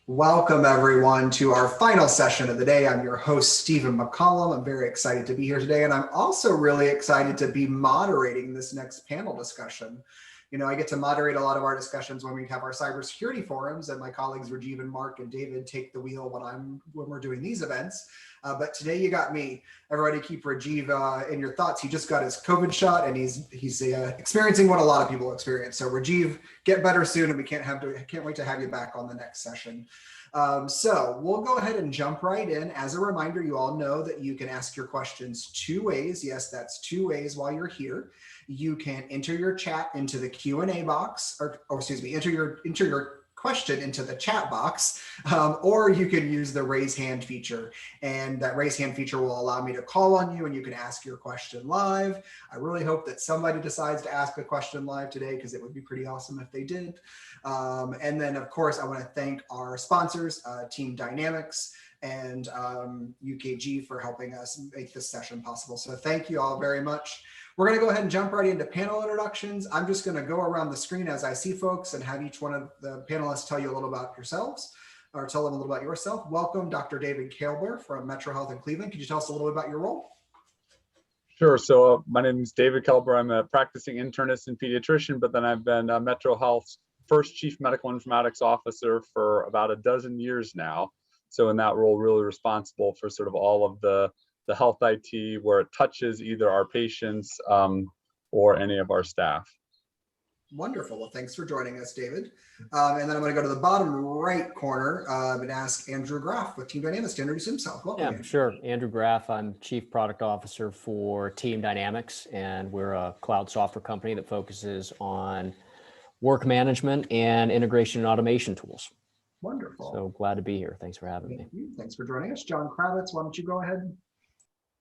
Welcome everyone to our final session of the day. I'm your host, Stephen McCollum. I'm very excited to be here today, and I'm also really excited to be moderating this next panel discussion. You know, I get to moderate a lot of our discussions when we have our cybersecurity forums, and my colleagues Rajiv and Mark and David take the wheel when we're doing these events. But today you got me. Everybody keep Rajiv in your thoughts. He just got his COVID shot, and he's experiencing what a lot of people experience. So Rajiv, get better soon, and we can't wait to have you back on the next session. So we'll go ahead and jump right in. As a reminder, you all know that you can ask your questions two ways. Yes, that's two ways while you're here. You can enter your chat into the Q&A box, or excuse me, enter your question into the chat box, or you can use the raise hand feature. And that raise hand feature will allow me to call on you and you can ask your question live. I really hope that somebody decides to ask a question live today, because it would be pretty awesome if they did. And then of course, I want to thank our sponsors, Team Dynamics and UKG, for helping us make this session possible. So thank you all very much. We're going to go ahead and jump right into panel introductions. I'm just going to go around the screen as I see folks and have each one of the panelists tell you a little about yourselves, or tell them a little about yourself. Welcome, Dr. David Kalber from Metro Health in Cleveland. Could you tell us a little bit about your role? Sure. So my name is David Kalber. I'm a practicing internist and pediatrician, but then I've been Metro Health's first chief medical informatics officer for about a dozen years now. So in that role, really responsible for sort of all of the health IT where it touches either our patients or any of our staff. Wonderful. Well, thanks for joining us, David. And then I'm going to go to the bottom right corner and ask Andrew Graff with Team Dynamics to introduce himself. Welcome. Yeah, Andrew. sure. Andrew Graff. I'm Chief Product Officer for Team Dynamics, and we're a cloud software company that focuses on work management and integration and automation tools. Wonderful. So glad to be here. Thanks for having me. Thanks for joining us. John Kravitz, why don't you go ahead?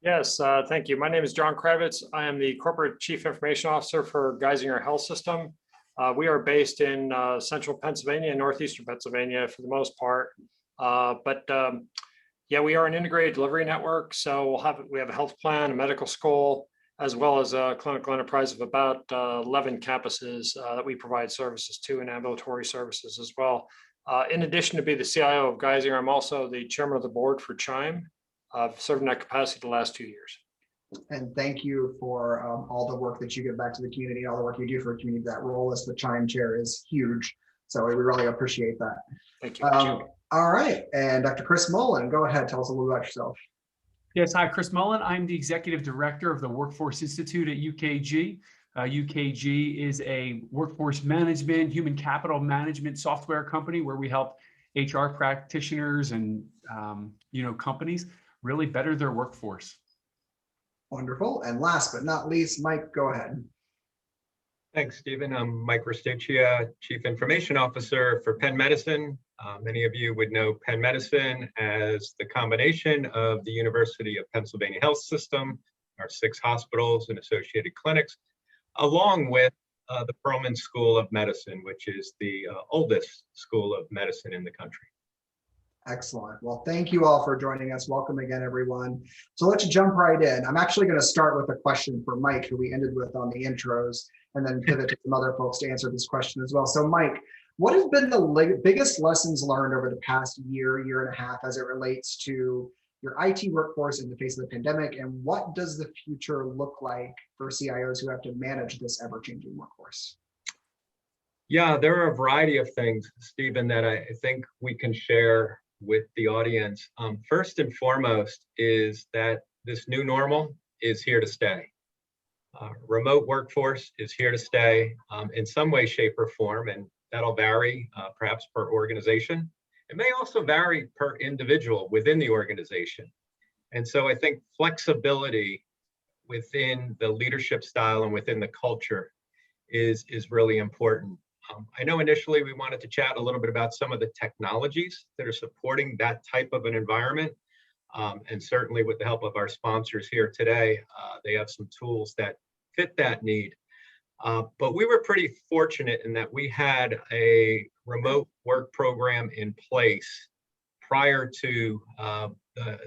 Yes, thank you. My name is John Kravitz. I am the Corporate Chief Information Officer for Geisinger Health System. We are based in central Pennsylvania and northeastern Pennsylvania for the most part. Yeah, we are an integrated delivery network. So we have a health plan, a medical school, as well as a clinical enterprise of about 11 campuses that we provide services to, and ambulatory services as well. In addition to be the CIO of Geisinger, I'm also the chairman of the board for Chime. I've served in that capacity the last 2 years. And thank you for all the work that you give back to the community, all the work you do for the community. That role as the Chime chair is huge. So we really appreciate that. Thank you. All right. And Dr. Chris Mullen, go ahead. Tell us a little about yourself. Yes. Hi, Chris Mullen. I'm the Executive Director of the Workforce Institute at UKG. UKG is a workforce management, human capital management software company where we help HR practitioners and companies really better their workforce. Wonderful. And last but not least, Mike, go ahead. Thanks, Stephen. I'm Mike Rustochia, Chief Information Officer for Penn Medicine. Many of you would know Penn Medicine as the combination of the University of Pennsylvania Health System, our 6 hospitals and associated clinics, along with the Perelman School of Medicine, which is the oldest school of medicine in the country. Excellent. Well, thank you all for joining us. Welcome again, everyone. So let's jump right in. I'm actually going to start with a question for Mike, who we ended with on the intros, and then pivot to some other folks to answer this question as well. So Mike, what have been the biggest lessons learned over the past year and a half as it relates to your IT workforce in the face of the pandemic? And what does the future look like for CIOs who have to manage this ever-changing workforce? Yeah, there are a variety of things, Stephen, that I think we can share with the audience. First and foremost is that this new normal is here to stay. Remote workforce is here to stay in some way, shape, or form, and that'll vary perhaps per organization. It may also vary per individual within the organization. And so I think flexibility within the leadership style and within the culture is really important. I know initially we wanted to chat a little bit about some of the technologies that are supporting that type of an environment. And certainly with the help of our sponsors here today, they have some tools that fit that need. But we were pretty fortunate in that we had a remote work program in place prior to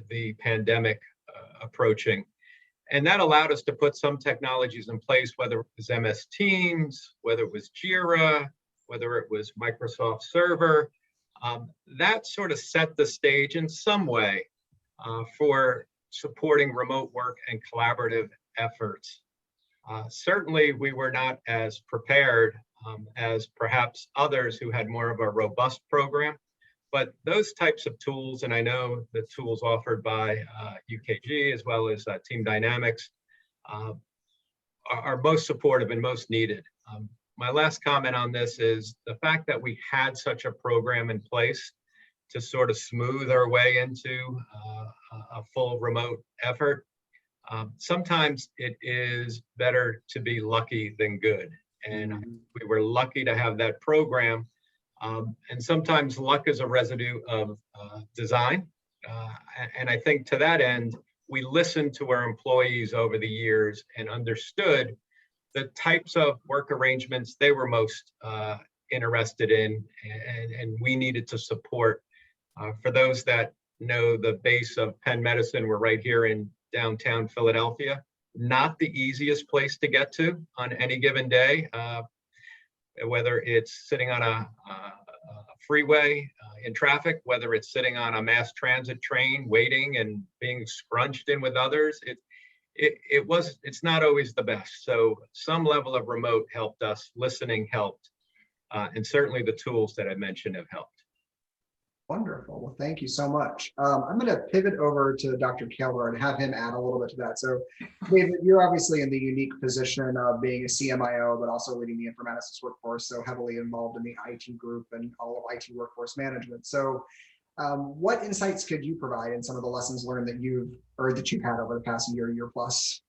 the pandemic approaching. And that allowed us to put some technologies in place, whether it was MS Teams, whether it was Jira, whether it was Microsoft Server, That sort of set the stage in some way for supporting remote work and collaborative efforts. Certainly, we were not as prepared as perhaps others who had more of a robust program, but those types of tools, and I know the tools offered by UKG as well as Team Dynamics are most supportive and most needed. My last comment on this is the fact that we had such a program in place to sort of smooth our way into a full remote effort. Sometimes it is better to be lucky than good. And we were lucky to have that program. And sometimes luck is a residue of design. And I think to that end, we listened to our employees over the years and understood the types of work arrangements they were most interested in, and we needed to support. For those that know the base of Penn Medicine, we're right here in downtown Philadelphia. Not the easiest place to get to on any given day, whether it's sitting on a freeway in traffic, whether it's sitting on a mass transit train waiting and being scrunched in with others. It's not always the best. So some level of remote helped us, listening helped, and certainly the tools that I mentioned have helped. Wonderful. Well, thank you so much. I'm going to pivot over to Dr. Kalber and have him add a little bit to that. So, David, you're obviously in the unique position of being a CMIO, but also leading the informatics workforce, so heavily involved in the IT group and all of IT workforce management. So, what insights could you provide in some of the lessons learned that you've had over the past year plus?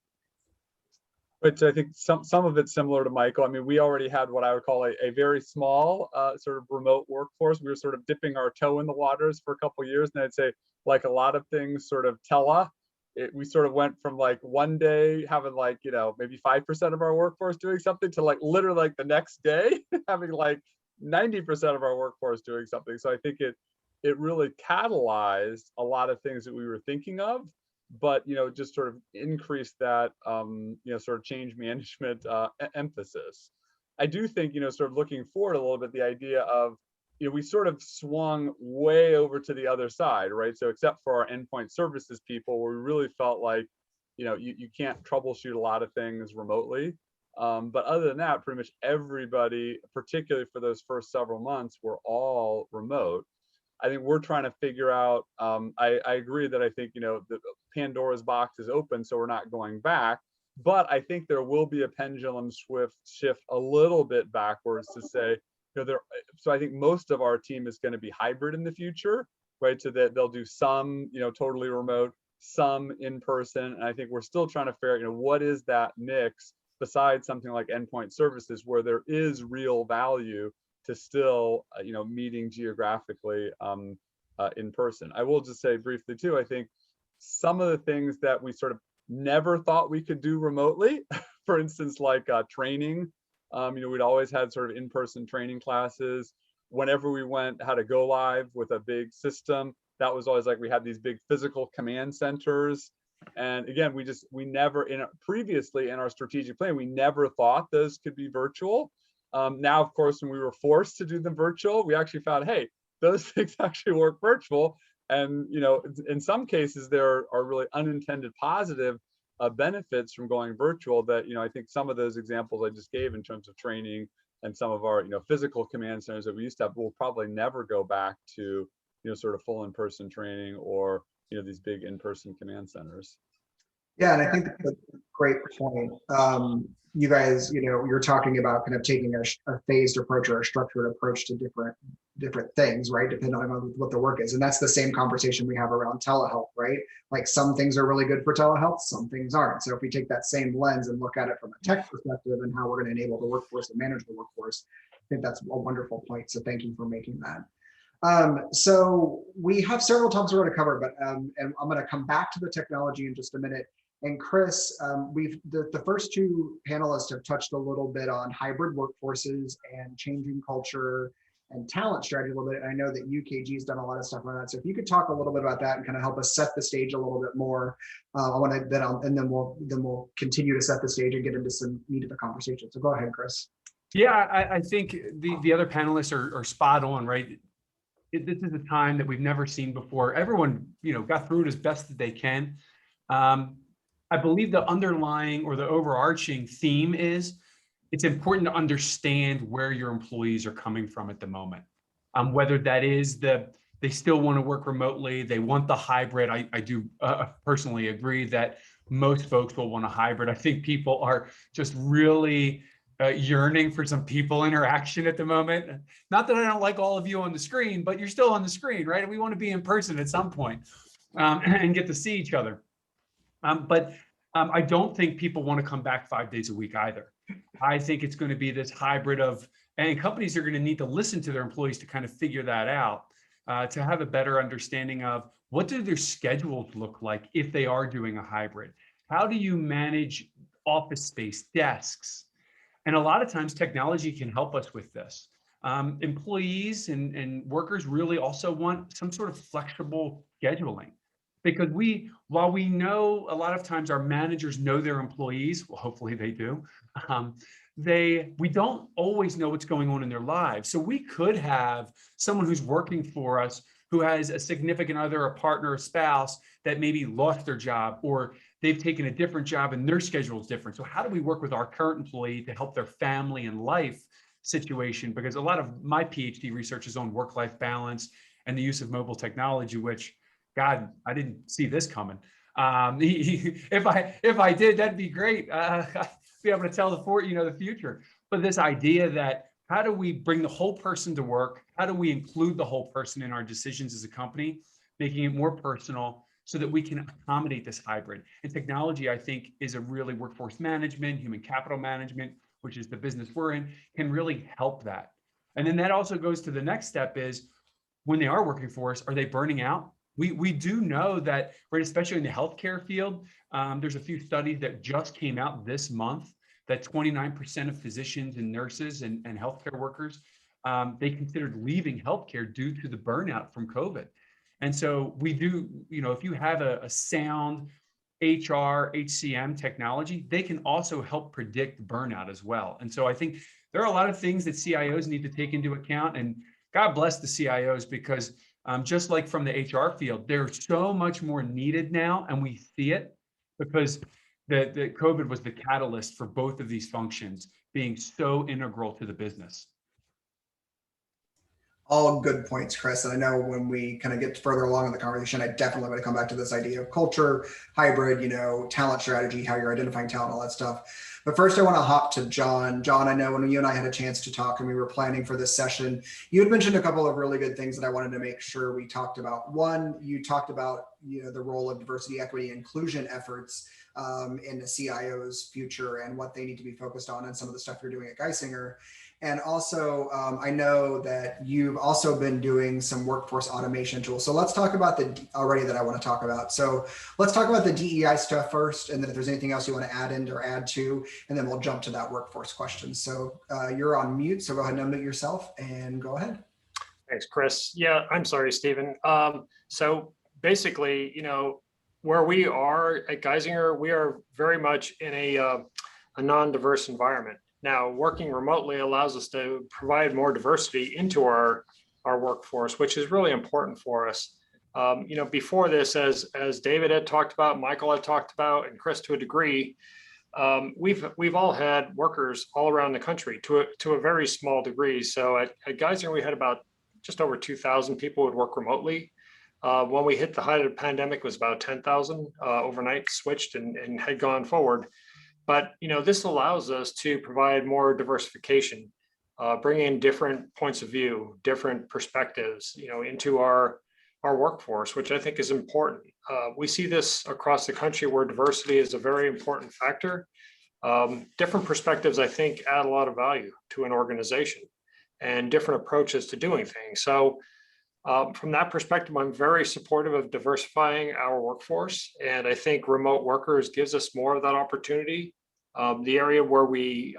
Which I think some of it's similar to Michael. I mean, we already had what I would call a very small sort of remote workforce. We were sort of dipping our toe in the waters for a couple of years. And I'd say, like a lot of things sort of we sort of went from like one day having like, maybe 5% of our workforce doing something to like literally like the next day having like 90% of our workforce doing something. So I think it really catalyzed a lot of things that we were thinking of, but just sort of increase that sort of change management emphasis. I do think sort of looking forward a little bit, the idea of we sort of swung way over to the other side, right? So except for our endpoint services people, where we really felt like you can't troubleshoot a lot of things remotely, but other than that, pretty much everybody, particularly for those first several months, were all remote. I think we're trying to figure out, I agree that I think, the Pandora's box is open, so we're not going back, but I think there will be a pendulum shift a little bit backwards to say, so I think most of our team is going to be hybrid in the future, right? So that they'll do some, totally remote, some in person. And I think we're still trying to figure out, what is that mix besides something like endpoint services where there is real value to still, meeting geographically in person. I will just say briefly too, I think some of the things that we sort of never thought we could do remotely, for instance, like training, we'd always had sort of in-person training classes. Whenever we had to go live with a big system, that was always like we had these big physical command centers. And again, we never, previously in our strategic plan, we never thought those could be virtual. Now, of course, when we were forced to do them virtual, we actually found, hey, those things actually work virtual. And, in some cases, there are really unintended positive benefits from going virtual that, I think some of those examples I just gave in terms of training and some of our, physical command centers that we used to have will probably never go back to, sort of full in-person training or, these big in-person command centers. Yeah, and I think that's a great point. You guys, you're talking about kind of taking a phased approach or a structured approach to different things, right? Depending on what the work is. And that's the same conversation we have around telehealth, right? Like some things are really good for telehealth, some things aren't. So if we take that same lens and look at it from a tech perspective and how we're going to enable the workforce and manage the workforce, I think that's a wonderful point. So thank you for making that. So we have several topics we're going to cover, but and I'm going to come back to the technology in just a minute. And Chris, the first two panelists have touched a little bit on hybrid workforces and changing culture and talent strategy a little bit. And I know that UKG has done a lot of stuff on that. So if you could talk a little bit about that and kind of help us set the stage a little bit more, and then we'll continue to set the stage and get into some meat of the conversation. So go ahead, Chris. Yeah, I think the other panelists are spot on, right? this is a time that we've never seen before. Everyone, got through it as best that they can. I believe the underlying or the overarching theme is it's important to understand where your employees are coming from at the moment. Whether that is they still want to work remotely, they want the hybrid. I do personally agree that most folks will want a hybrid. I think people are just really yearning for some people interaction at the moment. Not that I don't like all of you on the screen, but you're still on the screen, right? And we want to be in person at some point and get to see each other. But I don't think people want to come back 5 days a week either. I think it's going to be this hybrid and companies are going to need to listen to their employees to kind of figure that out, to have a better understanding of what do their schedules look like if they are doing a hybrid? How do you manage office space, desks? And a lot of times technology can help us with this. Employees and workers really also want some sort of flexible scheduling. Because while we know a lot of times our managers know their employees, well, hopefully they do, we don't always know what's going on in their lives. So we could have someone who's working for us who has a significant other, a partner, a spouse that maybe lost their job or they've taken a different job and their schedule is different. So how do we work with our current employee to help their family and life situation? Because a lot of my PhD research is on work-life balance and the use of mobile technology, which God, I didn't see this coming. If I did, that'd be great. Be able to tell the future. But this idea that how do we bring the whole person to work? How do we include the whole person in our decisions as a company, making it more personal so that we can accommodate this hybrid? And technology, I think, is a really workforce management, human capital management, which is the business we're in, can really help that. And then that also goes to the next step is when they are working for us, are they burning out? We do know that, right, especially in the healthcare field, there's a few studies that just came out this month that 29% of physicians and nurses and healthcare workers, they considered leaving healthcare due to the burnout from COVID. And so we do, if you have a sound HR, HCM technology, they can also help predict burnout as well. And so I think there are a lot of things that CIOs need to take into account, and God bless the CIOs because just like from the HR field, they're so much more needed now, and we see it because the COVID was the catalyst for both of these functions being so integral to the business. All good points, Chris. And I know when we kind of get further along in the conversation, I definitely want to come back to this idea of culture, hybrid, talent strategy, how you're identifying talent, all that stuff. But first, I want to hop to John. John, I know when you and I had a chance to talk and we were planning for this session, you had mentioned a couple of really good things that I wanted to make sure we talked about. One, you talked about the role of diversity, equity, inclusion efforts in the CIO's future and what they need to be focused on and some of the stuff you're doing at Geisinger. And also, I know that you've also been doing some workforce automation tools. So let's talk about already that I want to talk about. So let's talk about the DEI stuff first, and then if there's anything else you want to add in or add to, and then we'll jump to that workforce question. So you're on mute, so go ahead and unmute yourself and go ahead. Thanks, Chris. Yeah, I'm sorry, Stephen. So basically, where we are at Geisinger, we are very much in a non-diverse environment. Now, working remotely allows us to provide more diversity into our workforce, which is really important for us. Before this, as David had talked about, Michael had talked about, and Chris to a degree, we've all had workers all around the country to a very small degree. So at Geisinger, we had about just over 2,000 people who would work remotely. When we hit the height of the pandemic, it was about 10,000 overnight switched and had gone forward. But this allows us to provide more diversification, bring in different points of view, different perspectives, into our workforce, which I think is important. We see this across the country where diversity is a very important factor. Different perspectives, I think, add a lot of value to an organization and different approaches to doing things. So from that perspective, I'm very supportive of diversifying our workforce. And I think remote workers gives us more of that opportunity. The area where we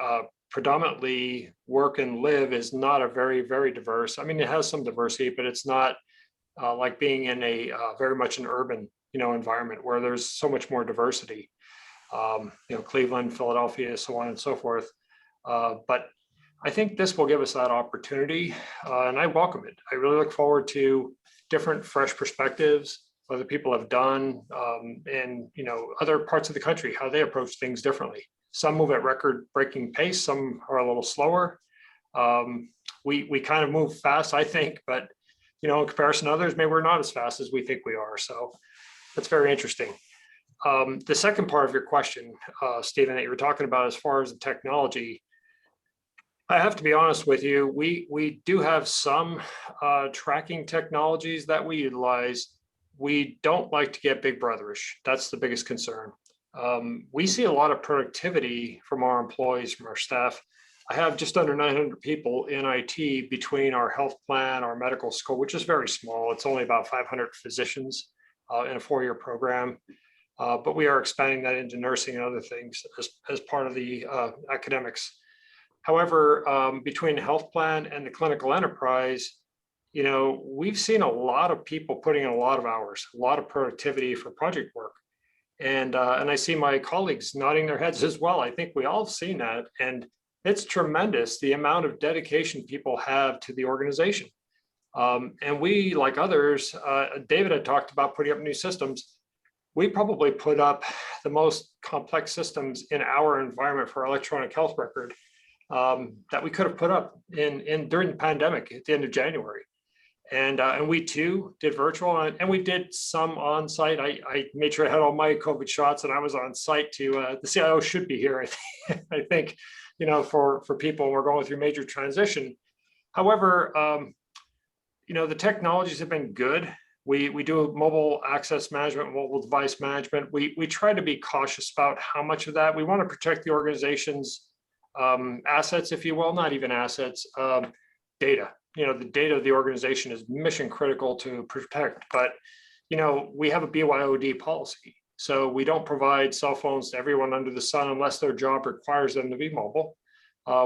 predominantly work and live is not a very, very diverse. I mean, it has some diversity, but it's not like being in a very much an urban, environment where there's so much more diversity. Cleveland, Philadelphia, so on and so forth. But I think this will give us that opportunity, and I welcome it. I really look forward to different, fresh perspectives, other people have done, and other parts of the country, how they approach things differently. Some move at record-breaking pace, some are a little slower. We kind of move fast, I think, but in comparison to others, maybe we're not as fast as we think we are. So that's very interesting. The second part of your question, Stephen, that you were talking about as far as the technology, I have to be honest with you, we do have some tracking technologies that we utilize. We don't like to get big brotherish. That's the biggest concern. We see a lot of productivity from our employees, from our staff. I have just under 900 people in IT between our health plan, our medical school, which is very small. It's only about 500 physicians in a 4-year program. But we are expanding that into nursing and other things as part of the academics. However, between the health plan and the clinical enterprise, we've seen a lot of people putting in a lot of hours, a lot of productivity for project work. And I see my colleagues nodding their heads as well. I think we all have seen that. And it's tremendous, the amount of dedication people have to the organization. And we, like others, David had talked about putting up new systems. We probably put up the most complex systems in our environment for our electronic health record that we could have put up during the pandemic at the end of January. And we too did virtual, and we did some on site. I made sure I had all my COVID shots, and I was on site to the CIO should be here. I think, for people, we're going through major transition. However, the technologies have been good. We do mobile access management, mobile device management. We try to be cautious about how much of that. We want to protect the organization's assets, if you will, not even assets, data. The data of the organization is mission critical to protect, but we have a BYOD policy. So we don't provide cell phones to everyone under the sun unless their job requires them to be mobile,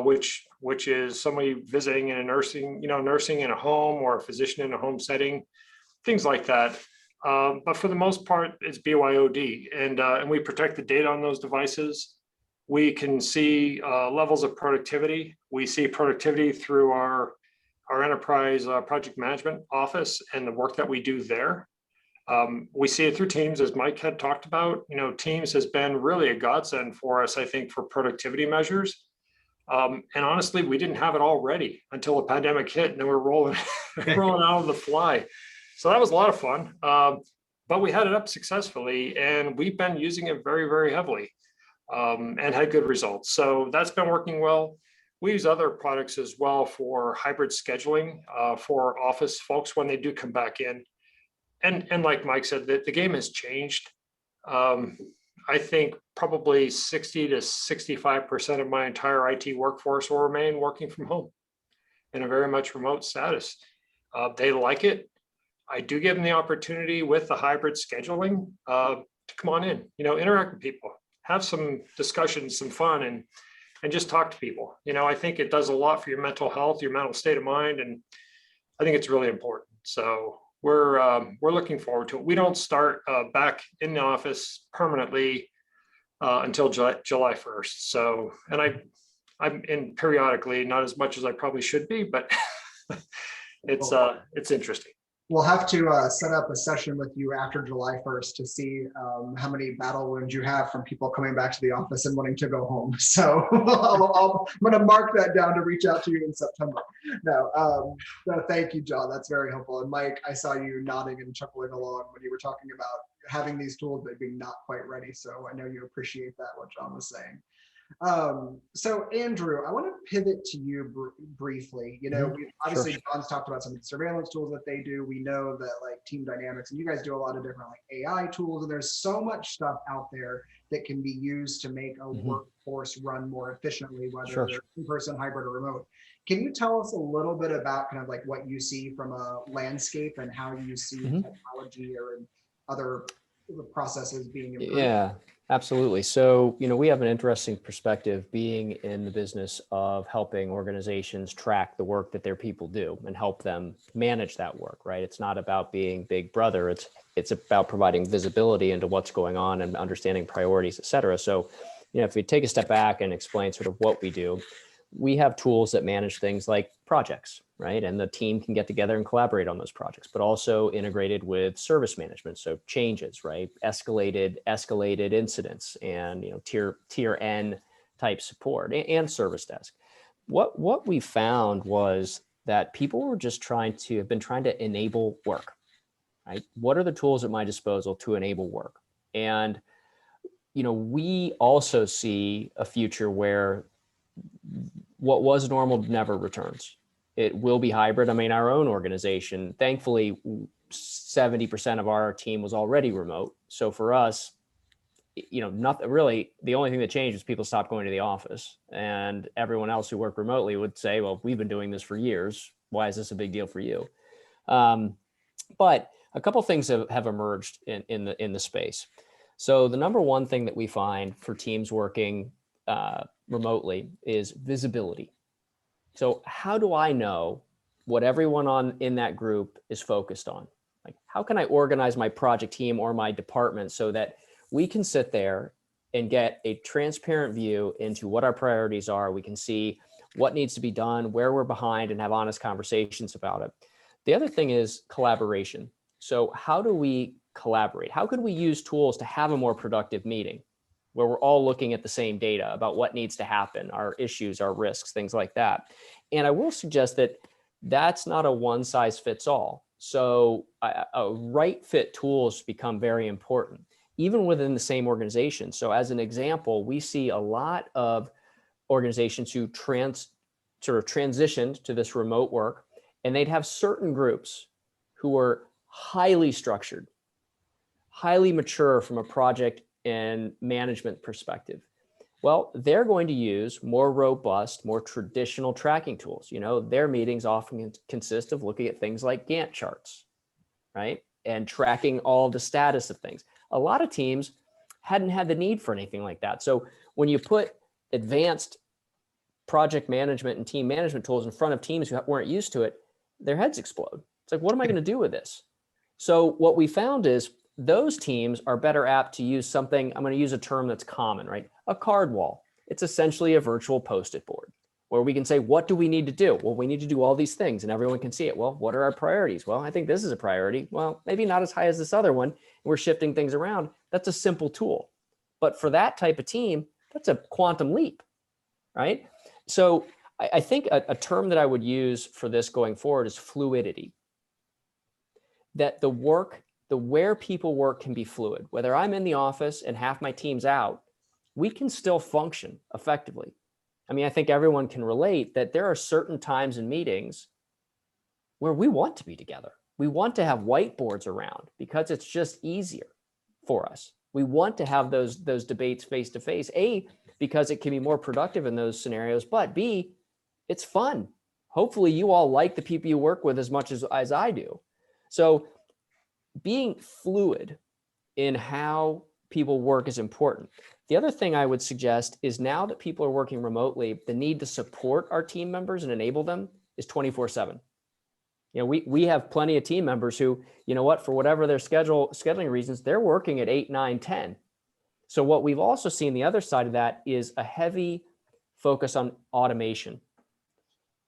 which is somebody visiting in a nursing in a home, or a physician in a home setting, things like that. But for the most part, it's BYOD, and we protect the data on those devices. We can see levels of productivity. We see productivity through our enterprise project management office and the work that we do there. We see it through Teams, as Mike had talked about. Teams has been really a godsend for us, I think, for productivity measures. And honestly, we didn't have it all ready until the pandemic hit, and then we're rolling out of the fly. So that was a lot of fun. But we had it up successfully, and we've been using it very, very heavily, and had good results. So that's been working well. We use other products as well for hybrid scheduling for office folks when they do come back in. And like Mike said, the game has changed. I think probably 60 to 65% of my entire IT workforce will remain working from home in a very much remote status. They like it. I do give them the opportunity with the hybrid scheduling to come on in, interact with people, have some discussions, some fun, and just talk to people. I think it does a lot for your mental health, your mental state of mind, and I think it's really important. So we're looking forward to it. We don't start back in the office permanently until July 1st. So, and I'm in periodically, not as much as I probably should be, but it's interesting. We'll have to set up a session with you after July 1st to see how many battle wounds you have from people coming back to the office and wanting to go home. So I'm going to mark that down to reach out to you in September. No, thank you, John. That's very helpful. And Mike, I saw you nodding and chuckling along when you were talking about having these tools but being not quite ready. So I know you appreciate that, what John was saying. So Andrew, I want to pivot to you briefly. Obviously sure. John's talked about some of the surveillance tools that they do. We know that like Team Dynamics, and you guys do a lot of different like AI tools, and there's so much stuff out there that can be used to make a workforce run more efficiently, whether they're in-person, hybrid, or remote. Can you tell us a little bit about kind of like what you see from a landscape and how you see technology or other processes being improved? Yeah, absolutely. So, we have an interesting perspective being in the business of helping organizations track the work that their people do and help them manage that work, right? It's not about being big brother. It's about providing visibility into what's going on and understanding priorities, et cetera. So, if we take a step back and explain sort of what we do, we have tools that manage things like projects, right? And the team can get together and collaborate on those projects, but also integrated with service management. So changes, right? Escalated incidents and, tier N type support and service desk. What we found was that people were just have been trying to enable work, right? What are the tools at my disposal to enable work? And, we also see a future where what was normal never returns. It will be hybrid. I mean, our own organization, thankfully, 70% of our team was already remote. So for us, nothing really, the only thing that changed was people stopped going to the office, and everyone else who worked remotely would say, well, we've been doing this for years. Why is this a big deal for you? But a couple things have emerged in the space. So the number one thing that we find for teams working remotely is visibility. So how do I know what everyone in that group is focused on? Like, how can I organize my project team or my department so that we can sit there and get a transparent view into what our priorities are? We can see what needs to be done, where we're behind, and have honest conversations about it. The other thing is collaboration. So how do we collaborate? How could we use tools to have a more productive meeting where we're all looking at the same data about what needs to happen, our issues, our risks, things like that? And I will suggest that that's not a one size fits all. So right fit tools become very important, even within the same organization. So as an example, we see a lot of organizations who transitioned to this remote work, and they'd have certain groups who were highly structured, highly mature from a project and management perspective. Well, they're going to use more robust, more traditional tracking tools. Their meetings often consist of looking at things like Gantt charts, right? And tracking all the status of things. A lot of teams hadn't had the need for anything like that. So when you put advanced project management and team management tools in front of teams who weren't used to it, their heads explode. It's like, what am I going to do with this? So what we found is those teams are better apt to use something, I'm going to use a term that's common, right? A card wall. It's essentially a virtual Post-it board where we can say, what do we need to do? Well, we need to do all these things and everyone can see it. Well, what are our priorities? Well, I think this is a priority. Well, maybe not as high as this other one. We're shifting things around. That's a simple tool. But for that type of team, that's a quantum leap, right? So I think a term that I would use for this going forward is fluidity. That the where people work can be fluid. Whether I'm in the office and half my team's out, we can still function effectively. I mean, I think everyone can relate that there are certain times in meetings where we want to be together. We want to have whiteboards around because it's just easier for us. We want to have those debates face to face. A, because it can be more productive in those scenarios, but B, it's fun. Hopefully you all like the people you work with as much as I do. So being fluid in how people work is important. The other thing I would suggest is now that people are working remotely, the need to support our team members and enable them is 24/7. We have plenty of team members who, for whatever their scheduling reasons, they're working at 8, 9, 10. So what we've also seen the other side of that is a heavy focus on automation.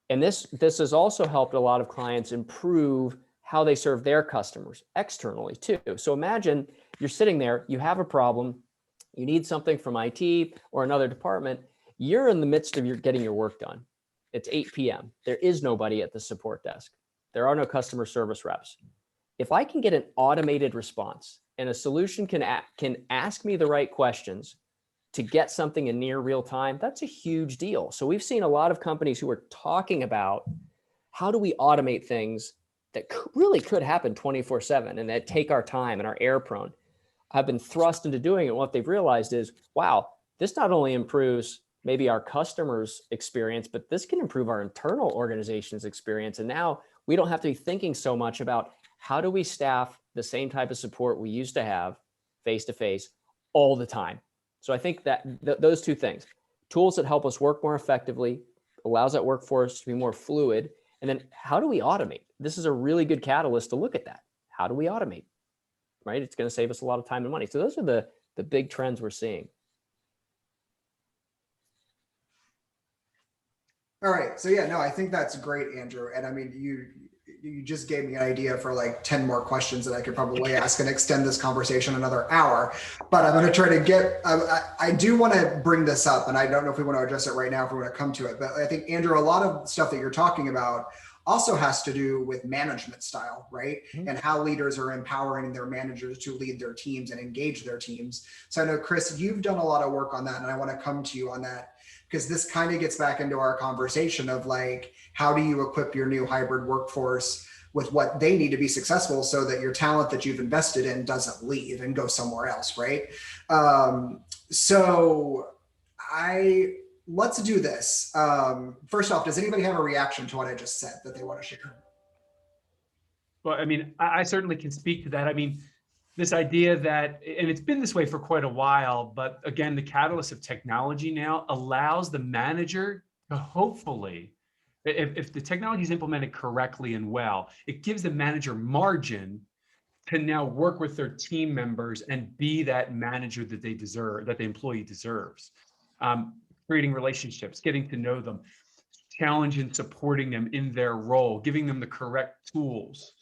And this has also helped a lot of clients improve how they serve their customers externally too. So imagine you're sitting there, you have a problem, you need something from IT or another department, you're in the midst of getting your work done. It's 8 p.m. There is nobody at the support desk. There are no customer service reps. If I can get an automated response and a solution can ask me the right questions to get something in near real time, that's a huge deal. So we've seen a lot of companies who are talking about how do we automate things that really could happen 24/7 and that take our time and are error prone, have been thrust into doing it. What they've realized is, wow, this not only improves maybe our customers' experience, but this can improve our internal organization's experience. And now we don't have to be thinking so much about how do we staff the same type of support we used to have face-to-face all the time. So I think that those two things, tools that help us work more effectively, allows that workforce to be more fluid. And then how do we automate? This is a really good catalyst to look at that. How do we automate? Right? It's going to save us a lot of time and money. So those are the big trends we're seeing. All right. So yeah, no, I think that's great, Andrew. And I mean, you just gave me an idea for like 10 more questions that I could probably ask and extend this conversation another hour. But I'm going to try to get, I do want to bring this up, and I don't know if we want to address it right now, if we want to come to it. But I think, Andrew, a lot of stuff that you're talking about also has to do with management style, right? Mm-hmm. And how leaders are empowering their managers to lead their teams and engage their teams. So I know, Chris, you've done a lot of work on that, and I want to come to you on that, because this kind of gets back into our conversation of like, how do you equip your new hybrid workforce with what they need to be successful so that your talent that you've invested in doesn't leave and go somewhere else, right? Let's do this. First off, does anybody have a reaction to what I just said that they want to share? Well, I mean, I certainly can speak to that. I mean, this idea that, and it's been this way for quite a while, but again, the catalyst of technology now allows the manager to hopefully, if the technology is implemented correctly and well, it gives the manager margin to now work with their team members and be that manager that they deserve, that the employee deserves. Creating relationships, getting to know them, challenging and supporting them in their role, giving them the correct tools.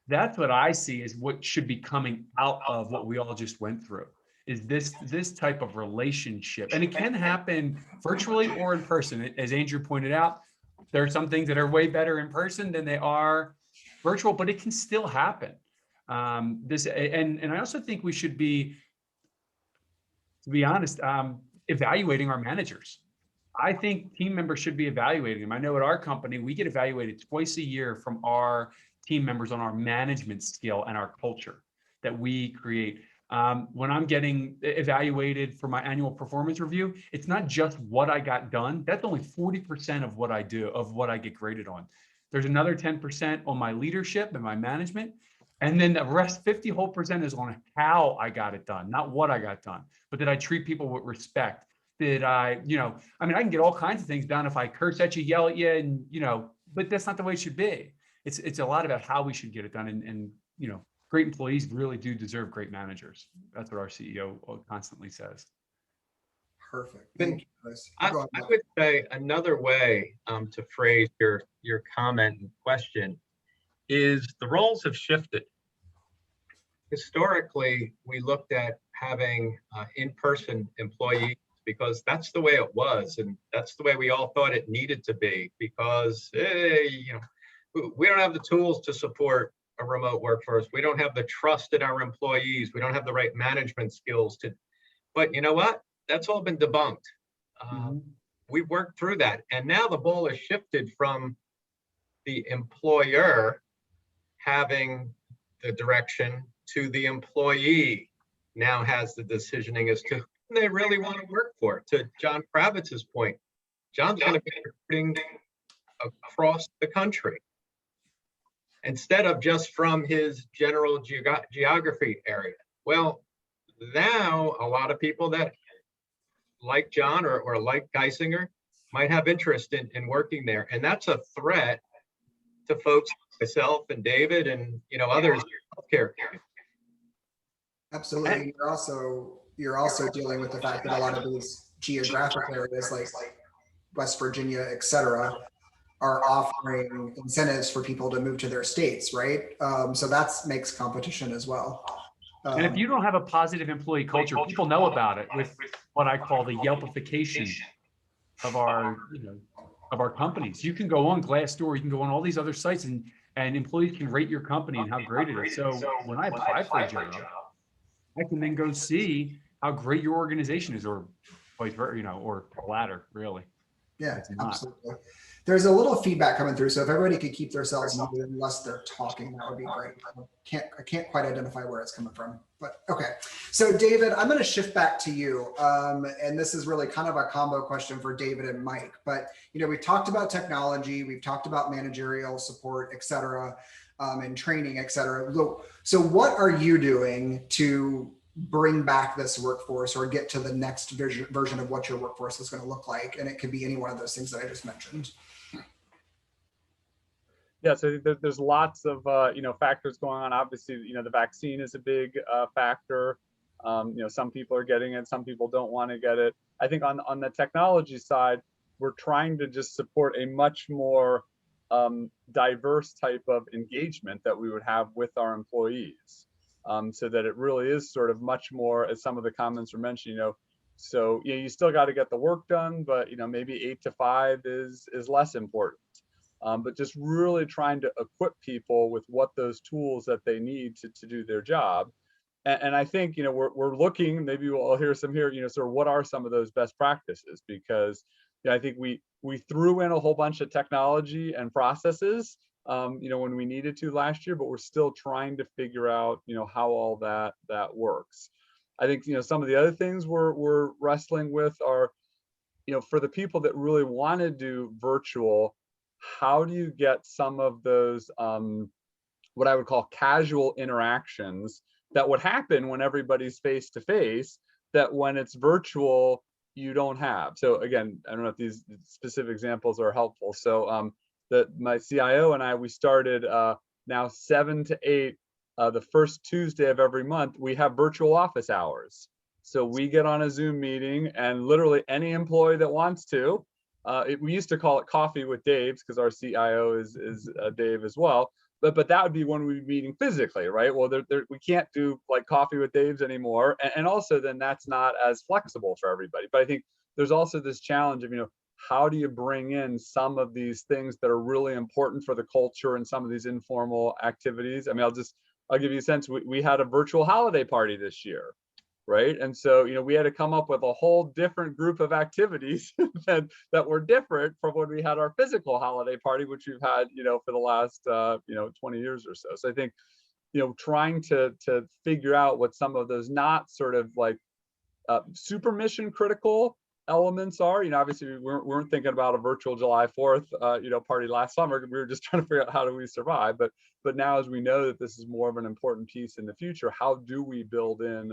That's what I see is what should be coming out of what we all just went through, is this type of relationship. And it can happen virtually or in person. As Andrew pointed out, there are some things that are way better in person than they are virtual, but it can still happen. And I also think we should be, to be honest, evaluating our managers. I think team members should be evaluating them. I know at our company, we get evaluated twice a year from our team members on our management skill and our culture that we create. When I'm getting evaluated for my annual performance review, it's not just what I got done. That's only 40% of what I do, of what I get graded on. There's another 10% on my leadership and my management. And then the rest 50% is on how I got it done, not what I got done, but did I treat people with respect? Did I, I mean, I can get all kinds of things done if I curse at you, yell at you, and, but that's not the way it should be. It's a lot about how we should get it done. And great employees really do deserve great managers. That's what our CEO constantly says. Perfect. Thank you, Chris. I would say another way to phrase your comment and question is the roles have shifted. Historically, we looked at having in-person employees because that's the way it was, and that's the way we all thought it needed to be, because we don't have the tools to support a remote workforce. We don't have the trust in our employees. We don't have the right management skills but you know what? That's all been debunked. We've worked through that. And now the ball has shifted from the employer having the direction to the employee now has the decisioning as to who they really want to work for. To John Kravitz's point, John's going to be recruiting across the country instead of just from his general geography area. Well, now a lot of people that like John or like Geisinger might have interest in working there. And that's a threat to folks like myself and David and others in healthcare. Absolutely. You're also dealing with the fact that a lot of these geographic areas like West Virginia, et cetera, are offering incentives for people to move to their states, right? So that makes competition as well. And if you don't have a positive employee culture, people know about it with what I call the Yelpification of our, of our companies. You can go on Glassdoor, you can go on all these other sites, and employees can rate your company and how great it is. So when I apply for a job, I can then go see how great your organization is, or vice versa, or the latter, really. Yeah, absolutely. There's a little feedback coming through, so if everybody could keep themselves muted unless they're talking, that would be great. I can't quite identify where it's coming from, but okay. So David, I'm going to shift back to you, and this is really kind of a combo question for David and Mike. But we've talked about technology, we've talked about managerial support, et cetera, and training, et cetera. So what are you doing to bring back this workforce or get to the next version of what your workforce is going to look like? And it could be any one of those things that I just mentioned. Yeah, so there's lots of factors going on. Obviously, the vaccine is a big factor. Some people are getting it, some people don't want to get it. I think on the technology side, we're trying to just support a much more diverse type of engagement that we would have with our employees, so that it really is sort of much more, as some of the comments were mentioned, so you still got to get the work done, but maybe 8 to 5 is less important. But just really trying to equip people with what those tools that they need to do their job. And I think we're looking, maybe we'll hear some here, sort of what are some of those best practices, because I think we threw in a whole bunch of technology and processes when we needed to last year, but we're still trying to figure out how all that works. I think some of the other things we're wrestling with are for the people that really want to do virtual, how do you get some of those what I would call casual interactions that would happen when everybody's face to face, that when it's virtual you don't have. So again, I don't know if these specific examples are helpful. So my CIO and I, we started now 7 to 8 the first Tuesday of every month, we have virtual office hours. So we get on a Zoom meeting, and literally any employee that wants to, we used to call it Coffee with Dave's because our CIO is Dave as well. But that would be when we'd be meeting physically, right? Well, we can't do like Coffee with Dave's anymore. And also then that's not as flexible for everybody. But I think there's also this challenge of, how do you bring in some of these things that are really important for the culture and some of these informal activities? I mean, I'll give you a sense. We had a virtual holiday party this year, right? And so, we had to come up with a whole different group of activities that were different from when we had our physical holiday party, which we've had, for the last, 20 years or so. So I think, trying to figure out what some of those not sort of like super mission critical elements are. Obviously we weren't thinking about a virtual July 4th, party last summer. We were just trying to figure out how do we survive. But now, as we know that this is more of an important piece in the future, how do we build in,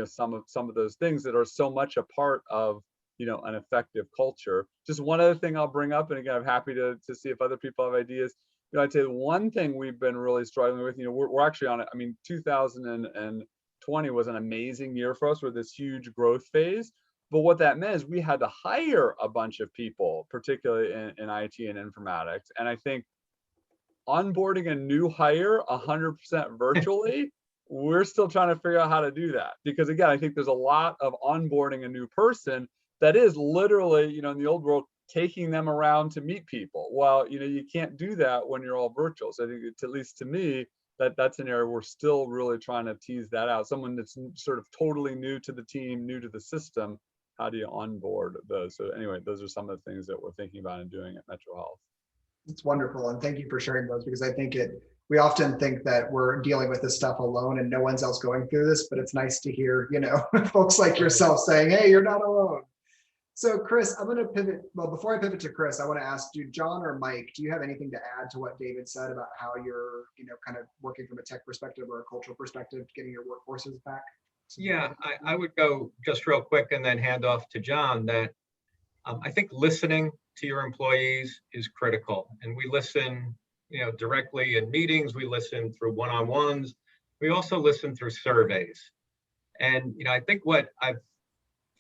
some of those things that are so much a part of, an effective culture. Just one other thing I'll bring up, and again, I'm happy to see if other people have ideas. I'd say the one thing we've been really struggling with, we're actually on it. I mean, 2020 was an amazing year for us with this huge growth phase. But what that meant is we had to hire a bunch of people, particularly in IT and informatics. And I think onboarding a new hire 100% virtually, we're still trying to figure out how to do that. Because again, I think there's a lot of onboarding a new person that is literally, in the old world, taking them around to meet people. Well, you can't do that when you're all virtual. So I think it's, at least to me, that's an area we're still really trying to tease that out. Someone that's sort of totally new to the team, new to the system, how do you onboard those? So anyway, those are some of the things that we're thinking about and doing at Metro Health. It's wonderful. And thank you for sharing those, because I think we often think that we're dealing with this stuff alone and no one's else going through this, but it's nice to hear, folks like yourself saying, hey, you're not alone. So Chris, I'm going to pivot. Well, before I pivot to Chris, I want to ask you, John or Mike, do you have anything to add to what David said about how you're, kind of working from a tech perspective or a cultural perspective, getting your workforces back? Yeah, I would go just real quick and then hand off to John that I think listening to your employees is critical. And we listen, directly in meetings, we listen through one-on-ones. We also listen through surveys. And, I think what I've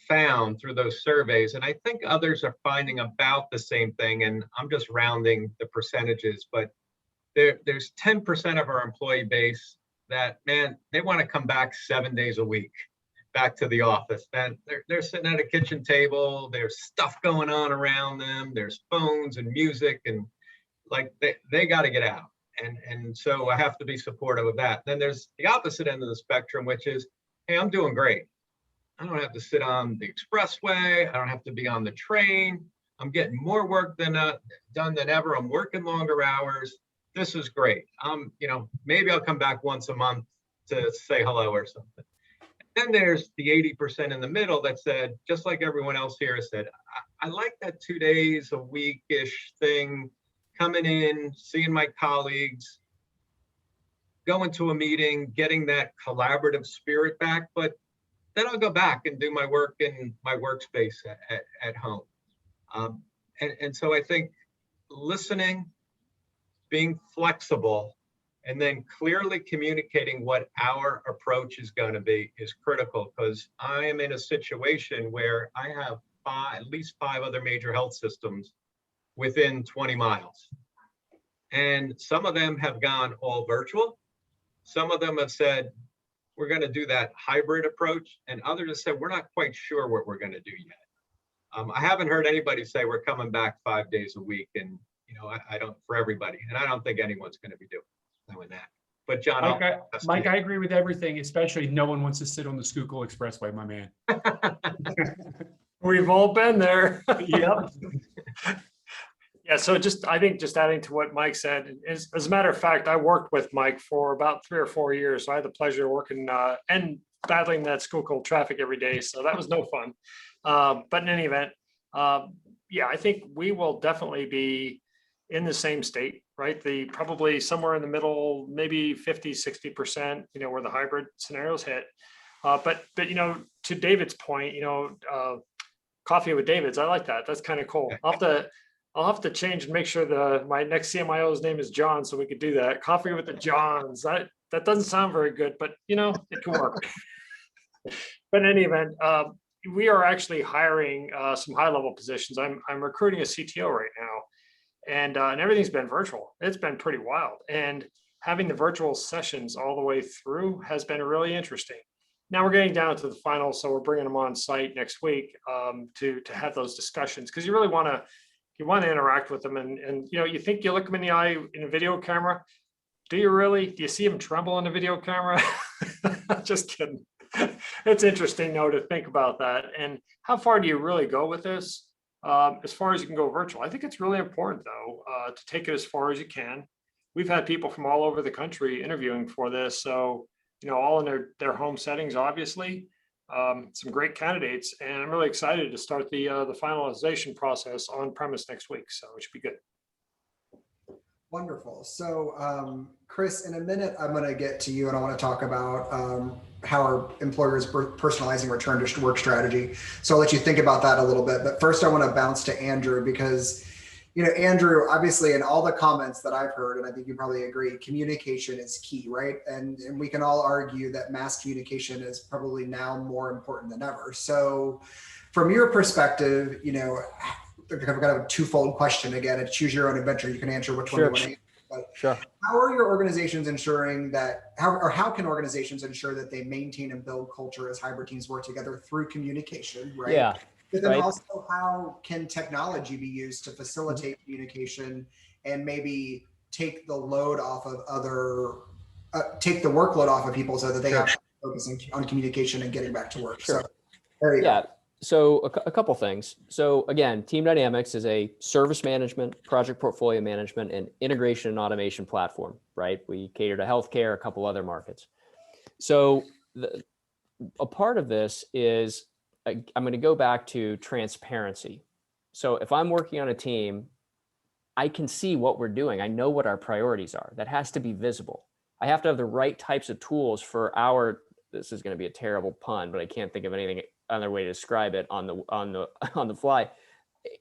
found through those surveys, and I think others are finding about the same thing, and I'm just rounding the percentages, but there's 10% of our employee base that, man, they want to come back 7 days a week, back to the office. And they're sitting at a kitchen table, there's stuff going on around them, there's phones and music, and like they got to get out. And so I have to be supportive of that. Then there's the opposite end of the spectrum, which is, hey, I'm doing great. I don't have to sit on the expressway. I don't have to be on the train. I'm getting more work done than ever. I'm working longer hours. This is great. Maybe I'll come back once a month to say hello or something. Then there's the 80% in the middle that said, just like everyone else here said, I like that 2 days a week-ish thing, coming in, seeing my colleagues, going to a meeting, getting that collaborative spirit back, but then I'll go back and do my work in my workspace at home. And so I think listening, being flexible, and then clearly communicating what our approach is going to be is critical, because I am in a situation where I have at least 5 other major health systems within 20 miles. And some of them have gone all virtual. Some of them have said, we're going to do that hybrid approach. And others have said, we're not quite sure what we're going to do yet. I haven't heard anybody say we're coming back 5 days a week. And, I don't, for everybody. And I don't think anyone's going to be doing that. But John, Mike, I agree with everything, especially no one wants to sit on the Schuylkill Expressway, my man. We've all been there. Yep. Yeah, so I think just adding to what Mike said, as a matter of fact, I worked with Mike for about 3 or 4 years. So I had the pleasure of working and battling that Schuylkill traffic every day. So that was no fun. But in any event, yeah, I think we will definitely be in the same state, right? Probably somewhere in the middle, maybe 50, 60%, where the hybrid scenarios hit. But to David's point, coffee with David's, I like that. That's kind of cool. I'll have to change and make sure my next CMIO's name is John, so we could do that. Coffee with the Johns. That doesn't sound very good, but it can work. But in any event, we are actually hiring some high-level positions. I'm recruiting a CTO right now, and everything's been virtual. It's been pretty wild, and having the virtual sessions all the way through has been really interesting. Now we're getting down to the final, so we're bringing them on site next week to have those discussions, because you really want to interact with them, and you think you look them in the eye in a video camera. Do you really? Do you see them tremble in the video camera? Just kidding. It's interesting though to think about that, and how far do you really go with this? As far as you can go virtual, I think it's really important though to take it as far as you can. We've had people from all over the country interviewing for this, so all in their home settings, obviously. Some great candidates, and I'm really excited to start the finalization process on premise next week. So it should be good. Wonderful. So, Chris, in a minute, I'm going to get to you, and I want to talk about how our employers personalizing return to work strategy. So I'll let you think about that a little bit. But first, I want to bounce to Andrew, because Andrew, obviously, in all the comments that I've heard, and I think you probably agree, communication is key, right? And we can all argue that mass communication is probably now more important than ever. So from your perspective, I've got a twofold question. Again, it's choose your own adventure. You can answer which one you want to answer. But Sure. How are your organizations ensuring that, how can organizations ensure that they maintain and build culture as hybrid teams work together through communication, right? Yeah. But then right. also, how can technology be used to facilitate communication and maybe take the load off of take the workload off of people so that they have to focus on communication and getting back to work. Sure. So there you go. So a couple things. So again, Team Dynamics is a service management, project portfolio management, and integration and automation platform, right? We cater to healthcare, a couple other markets. So a part of this is, I'm going to go back to transparency. So if I'm working on a team, I can see what we're doing. I know what our priorities are. That has to be visible. I have to have the right types of tools for this is going to be a terrible pun, but I can't think of anything other way to describe it on the fly.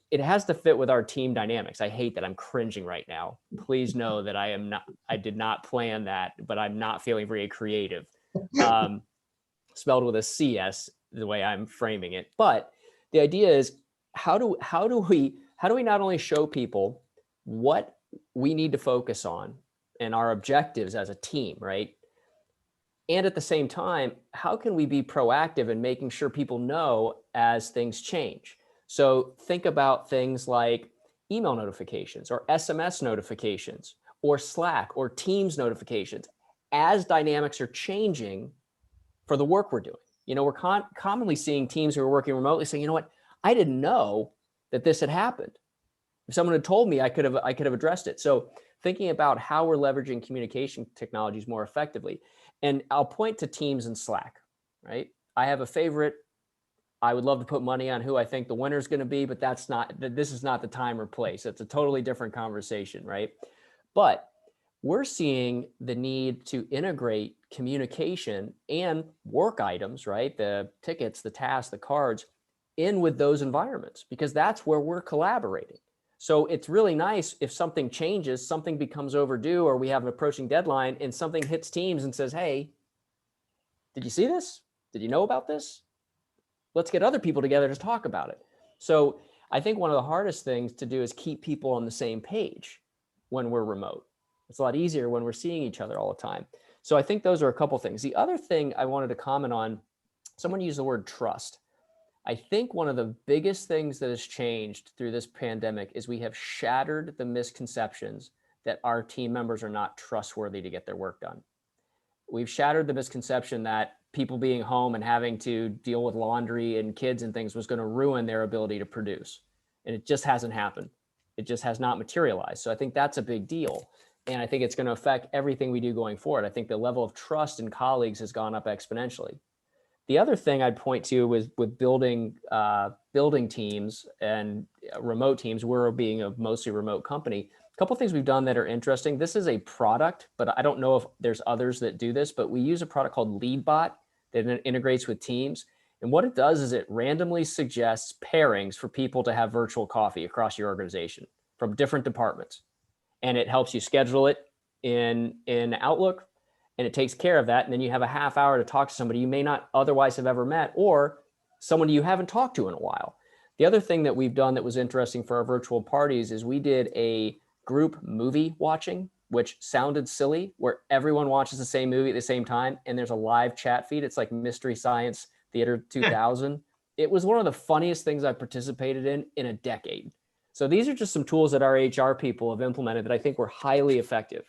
It has to fit with our team dynamics. I hate that I'm cringing right now. Please know that I did not plan that, but I'm not feeling very creative. Spelled with a CS, the way I'm framing it. But the idea is, how do we not only show people what we need to focus on and our objectives as a team, right? And at the same time, how can we be proactive in making sure people know as things change? So think about things like email notifications or SMS notifications or Slack or Teams notifications as dynamics are changing for the work we're doing. We're commonly seeing teams who are working remotely saying, you know what, I didn't know that this had happened. If someone had told me, I could have addressed it. So thinking about how we're leveraging communication technologies more effectively. And I'll point to Teams and Slack, right? I have a favorite. I would love to put money on who I think the winner is going to be, but this is not the time or place. It's a totally different conversation, right? But we're seeing the need to integrate communication and work items, right? The tickets, the tasks, the cards in with those environments, because that's where we're collaborating. So it's really nice if something changes, something becomes overdue, or we have an approaching deadline and something hits Teams and says, hey, did you see this? Did you know about this? Let's get other people together to talk about it. So I think one of the hardest things to do is keep people on the same page when we're remote. It's a lot easier when we're seeing each other all the time. So I think those are a couple things. The other thing I wanted to comment on, someone used the word trust. I think one of the biggest things that has changed through this pandemic is we have shattered the misconceptions that our team members are not trustworthy to get their work done. We've shattered the misconception that people being home and having to deal with laundry and kids and things was going to ruin their ability to produce. And it just hasn't happened. It just has not materialized. So I think that's a big deal. And I think it's going to affect everything we do going forward. I think the level of trust in colleagues has gone up exponentially. The other thing I'd point to was with building teams and remote teams. We're being a mostly remote company. A couple of things we've done that are interesting. This is a product, but I don't know if there's others that do this, but we use a product called LeadBot that integrates with Teams. And what it does is it randomly suggests pairings for people to have virtual coffee across your organization from different departments. And it helps you schedule it in Outlook, and it takes care of that. And then you have a half hour to talk to somebody you may not otherwise have ever met, or someone you haven't talked to in a while. The other thing that we've done that was interesting for our virtual parties is we did a group movie watching, which sounded silly, where everyone watches the same movie at the same time, and there's a live chat feed. It's like Mystery Science Theater 2000. It was one of the funniest things I've participated in a decade. So these are just some tools that our HR people have implemented that I think were highly effective.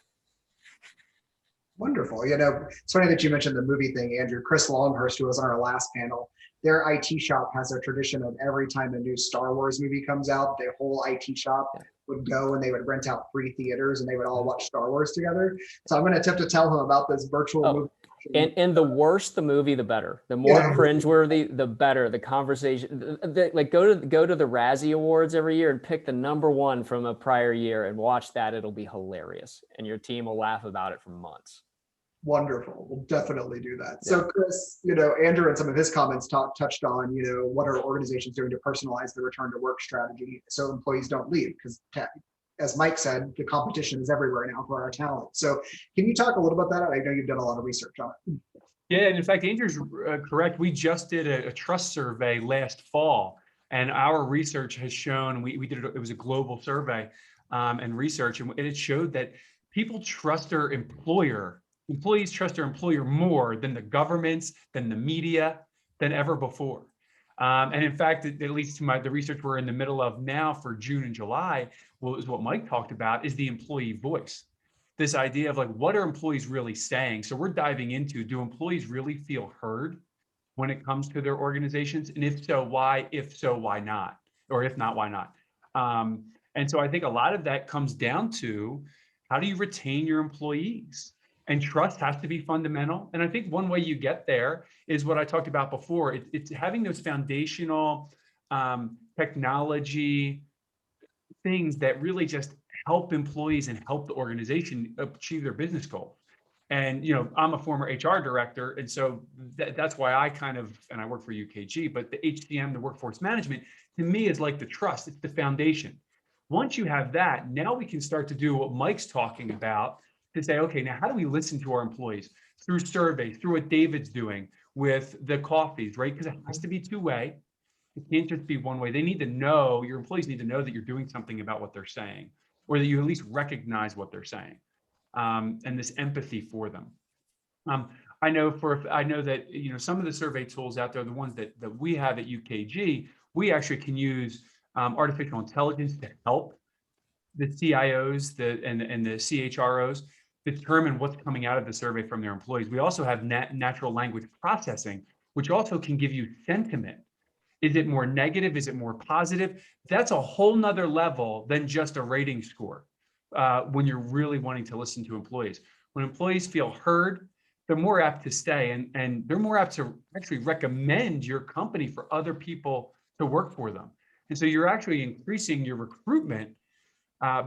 Wonderful. It's funny that you mentioned the movie thing, Andrew. Chris Longhurst, who was on our last panel, their IT shop has a tradition of every time a new Star Wars movie comes out, the whole IT shop would go and they would rent out free theaters and they would all watch Star Wars together. So I'm going to attempt to tell him about this virtual movie. And the worse the movie, the better. The more cringeworthy, the better. The conversation, like go to the Razzie Awards every year and pick the #1 from a prior year and watch that. It'll be hilarious, and your team will laugh about it for months. Wonderful. We'll definitely do that. So Chris, Andrew in some of his comments touched on, what are organizations doing to personalize the return to work strategy so employees don't leave? Because as Mike said, the competition is everywhere now for our talent. So can you talk a little about that? I know you've done a lot of research on it. Yeah, and in fact, Andrew's correct. We just did a trust survey last fall, and our research has shown, we did it was a global survey and research, and it showed that people trust their employer. Employees trust their employer more than the governments, than the media, than ever before. And in fact, at least to the research we're in the middle of now for June and July, is what Mike talked about, is the employee voice. This idea of like, what are employees really saying? So we're diving into, do employees really feel heard when it comes to their organizations? And if so, why? If so, why not? Or if not, why not? And so I think a lot of that comes down to, how do you retain your employees? And trust has to be fundamental. And I think one way you get there is what I talked about before. It's having those foundational technology things that really just help employees and help the organization achieve their business goals. And, I'm a former HR director. And so that's why and I work for UKG, but the HCM, the workforce management, to me is like the trust. It's the foundation. Once you have that, now we can start to do what Mike's talking about, to say, okay, now how do we listen to our employees? Through surveys, through what David's doing with the coffees, right? Because it has to be two-way. It can't just be one way. They need to know, your employees need to know that you're doing something about what they're saying, or that you at least recognize what they're saying, and this empathy for them. I know that, some of the survey tools out there, the ones that we have at UKG, we actually can use artificial intelligence to help the CIOs and the CHROs determine what's coming out of the survey from their employees. We also have natural language processing, which also can give you sentiment. Is it more negative? Is it more positive? That's a whole nother level than just a rating score when you're really wanting to listen to employees. When employees feel heard, they're more apt to stay, and they're more apt to actually recommend your company for other people to work for them. And so you're actually increasing your recruitment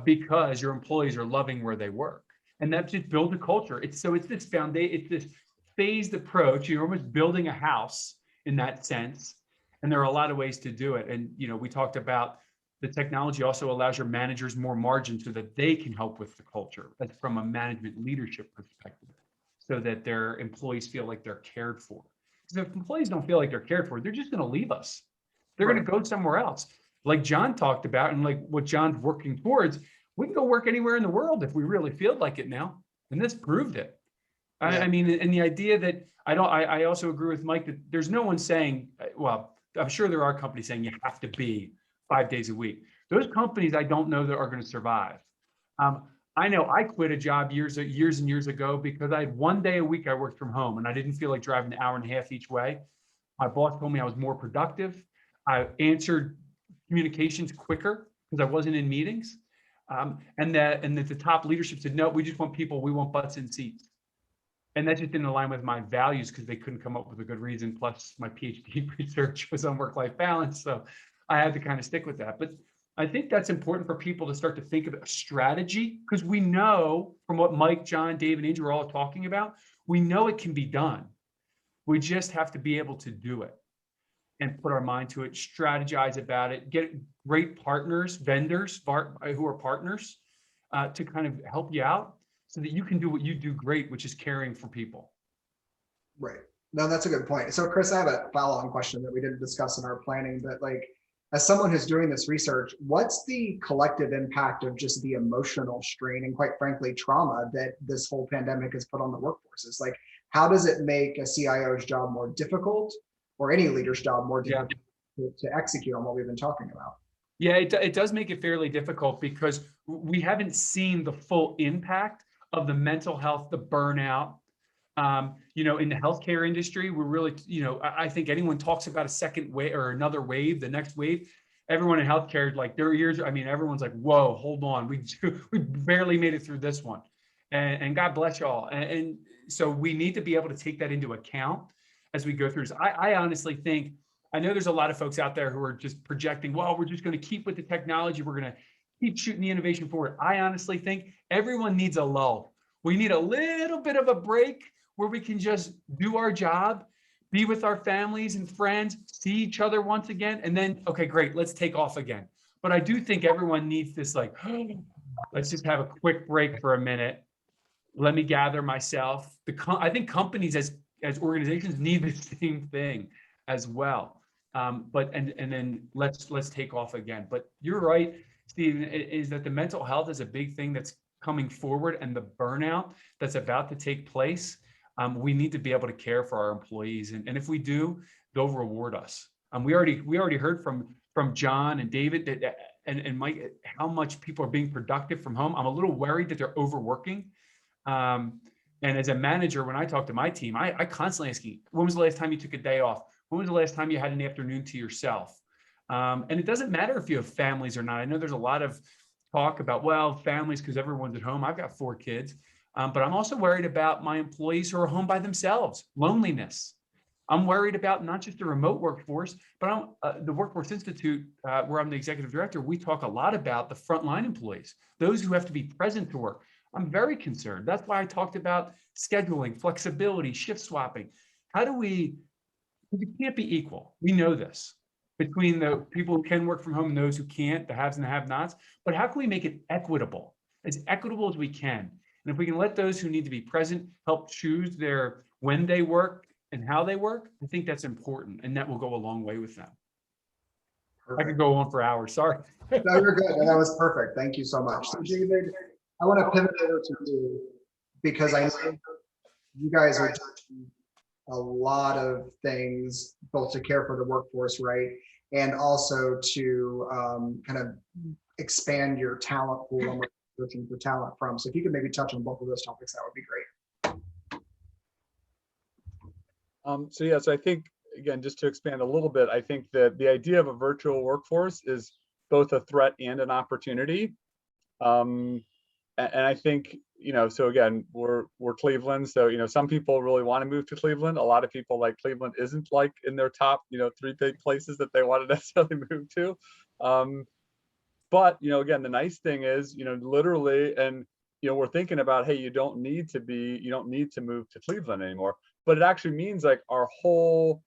because your employees are loving where they work. And that just builds a culture. It's this foundation, it's this phased approach. You're almost building a house in that sense. And there are a lot of ways to do it. And, we talked about the technology also allows your managers more margin so that they can help with the culture. That's from a management leadership perspective, so that their employees feel like they're cared for. Because if employees don't feel like they're cared for, they're just going to leave us. They're going to go somewhere else. Like John talked about, and like what John's working towards, we can go work anywhere in the world if we really feel like it now. And this proved it. I mean, and the idea that I also agree with Mike that there's no one saying, well, I'm sure there are companies saying you have to be 5 days a week. Those companies I don't know that are going to survive. I know I quit a job years and years ago because I had 1 day a week I worked from home and I didn't feel like driving an hour and a half each way. My boss told me I was more productive. I answered communications quicker because I wasn't in meetings. And that the top leadership said, no, we just want people, we want butts in seats. And that just didn't align with my values because they couldn't come up with a good reason. Plus my PhD research was on work-life balance. So I had to kind of stick with that. But I think that's important for people to start to think of a strategy, because we know from what Mike, John, Dave, and Andrew are all talking about, we know it can be done. We just have to be able to do it and put our mind to it, strategize about it, get great partners, vendors who are partners to kind of help you out so that you can do what you do great, which is caring for people. Right. No, that's a good point. So Chris, I have a follow-on question that we didn't discuss in our planning, but like, as someone who's doing this research, what's the collective impact of just the emotional strain and quite frankly, trauma that this whole pandemic has put on the workforces? Like, how does it make a CIO's job more difficult or any leader's job more difficult to execute on what we've been talking about? Yeah, it does make it fairly difficult because we haven't seen the full impact of the mental health, the burnout. In the healthcare industry, we're really, I think anyone talks about a second wave or another wave, the next wave, everyone in healthcare, like their ears, everyone's like, whoa, hold on. We barely made it through this one. And God bless y'all. And so we need to be able to take that into account as we go through this. I honestly think, I know there's a lot of folks out there who are just projecting, well, we're just going to keep with the technology. We're going to keep shooting the innovation forward. I honestly think everyone needs a lull. We need a little bit of a break where we can just do our job, be with our families and friends, see each other once again, and then, okay, great, let's take off again. But I do think everyone needs this, like, let's just have a quick break for a minute. Let me gather myself. I think companies as organizations need the same thing as well. But then let's take off again. But you're right, Steve, is that the mental health is a big thing that's coming forward, and the burnout that's about to take place. We need to be able to care for our employees, and if we do, they'll reward us. We already heard from John and David that and Mike how much people are being productive from home. I'm a little worried that they're overworking. And as a manager, when I talk to my team, I constantly ask you, when was the last time you took a day off? When was the last time you had an afternoon to yourself? And it doesn't matter if you have families or not. I know there's a lot of talk about, well, families because everyone's at home. I've got 4 kids. But I'm also worried about my employees who are home by themselves, loneliness. I'm worried about not just the remote workforce, but the Workforce Institute, where I'm the executive director, we talk a lot about the frontline employees, those who have to be present to work. I'm very concerned. That's why I talked about scheduling, flexibility, shift swapping. It can't be equal. We know this between the people who can work from home and those who can't, the haves and the have-nots. But how can we make it equitable as we can? And if we can let those who need to be present help choose when they work and how they work, I think that's important, and that will go a long way with them. Perfect. I could go on for hours. Sorry. No, you're good. That was perfect. Thank you so much. So David, I want to pivot over to you because I know you guys are doing a lot of things, both to care for the workforce, right, and also to kind of expand your talent pool and looking for talent from. So if you could maybe touch on both of those topics, that would be great. So I think, again, just to expand a little bit, I think that the idea of a virtual workforce is both a threat and an opportunity. And I think, so again, we're Cleveland. So, some people really want to move to Cleveland. A lot of people like Cleveland isn't like in their top, 3 big places that they want to necessarily move to. But, again, the nice thing is, literally, and, we're thinking about, hey, you don't need to move to Cleveland anymore. But it actually means like our whole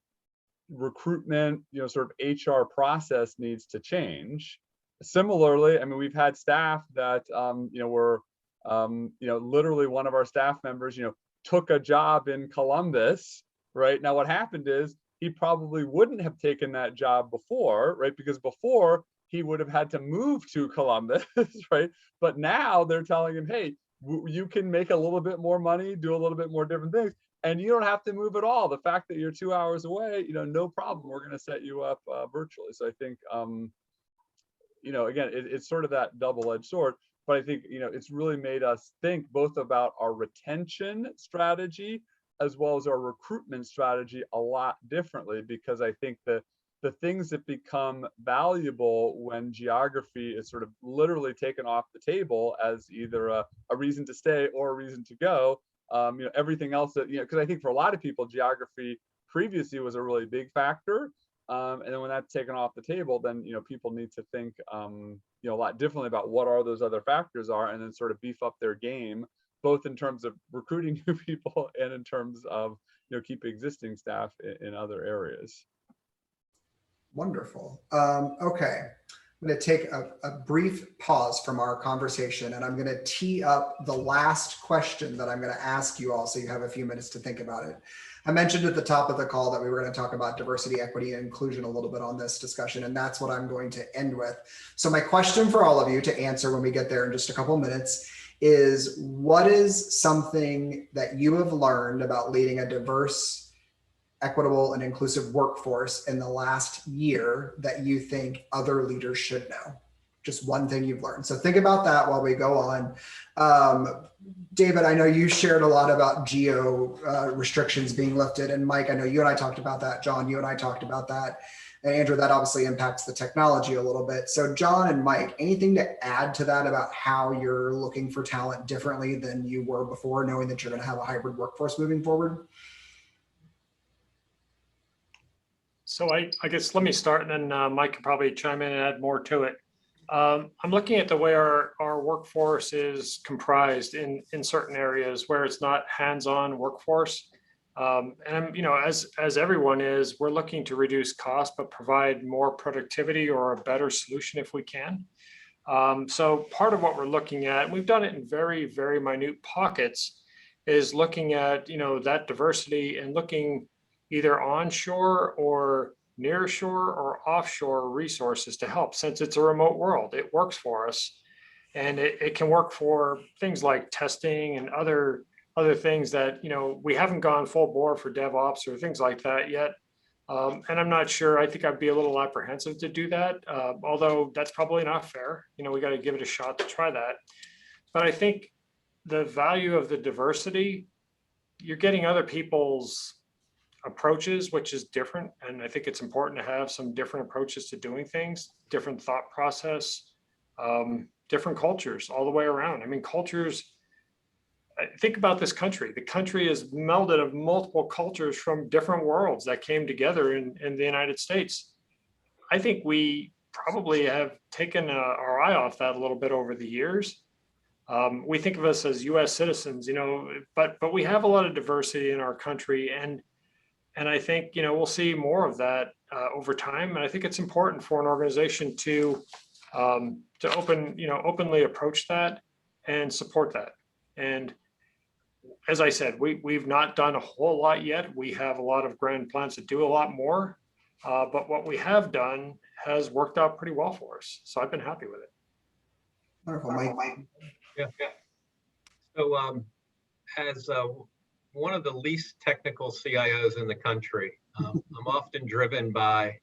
recruitment, sort of HR process needs to change. Similarly, we've had staff that, were, literally one of our staff members, took a job in Columbus, right? Now, what happened is he probably wouldn't have taken that job before, right? Because before he would have had to move to Columbus, right? But now they're telling him, hey, you can make a little bit more money, do a little bit more different things, and you don't have to move at all. The fact that you're 2 hours away, no problem. We're going to set you up virtually. So I think, again, it's sort of that double-edged sword. But I think, it's really made us think both about our retention strategy as well as our recruitment strategy a lot differently, because I think the things that become valuable when geography is sort of literally taken off the table as either a reason to stay or a reason to go, everything else that, because I think for a lot of people, geography previously was a really big factor. And then when that's taken off the table, then, people need to think, a lot differently about what are those other factors are, and then sort of beef up their game, both in terms of recruiting new people and in terms of, keeping existing staff in other areas. Wonderful. Okay. I'm going to take a brief pause from our conversation, and I'm going to tee up the last question that I'm going to ask you all, so you have a few minutes to think about it. I mentioned at the top of the call that we were going to talk about diversity, equity, and inclusion a little bit on this discussion, and that's what I'm going to end with. So my question for all of you to answer when we get there in just a couple of minutes is, what is something that you have learned about leading a diverse, equitable, and inclusive workforce in the last year that you think other leaders should know? Just one thing you've learned. So think about that while we go on. David, I know you shared a lot about geo restrictions being lifted. And Mike, I know you and I talked about that. John, you and I talked about that. And Andrew, that obviously impacts the technology a little bit. So John and Mike, anything to add to that about how you're looking for talent differently than you were before, knowing that you're going to have a hybrid workforce moving forward? So I guess let me start, and then Mike can probably chime in and add more to it. I'm looking at the way our workforce is comprised in certain areas where it's not hands-on workforce. And as everyone is, we're looking to reduce costs, but provide more productivity or a better solution if we can. So part of what we're looking at, and we've done it in very, very minute pockets, is looking at, that diversity and looking either onshore or nearshore or offshore resources to help. Since it's a remote world, it works for us, and it can work for things like testing and other things that, we haven't gone full bore for DevOps or things like that yet. And I'm not sure, I think I'd be a little apprehensive to do that, although that's probably not fair. We got to give it a shot to try that. But I think the value of the diversity, you're getting other people's approaches, which is different. And I think it's important to have some different approaches to doing things, different thought process, different cultures all the way around. I mean, cultures, think about this country. The country is melded of multiple cultures from different worlds that came together in the United States. I think we probably have taken our eye off that a little bit over the years. We think of us as US citizens, but we have a lot of diversity in our country. And I think, we'll see more of that over time. And I think it's important for an organization to openly approach that and support that. And as I said, we've not done a whole lot yet. We have a lot of grand plans to do a lot more, but what we have done has worked out pretty well for us. So I've been happy with it. Wonderful, Mike. Yeah. So as one of the least technical CIOs in the country, I'm often driven by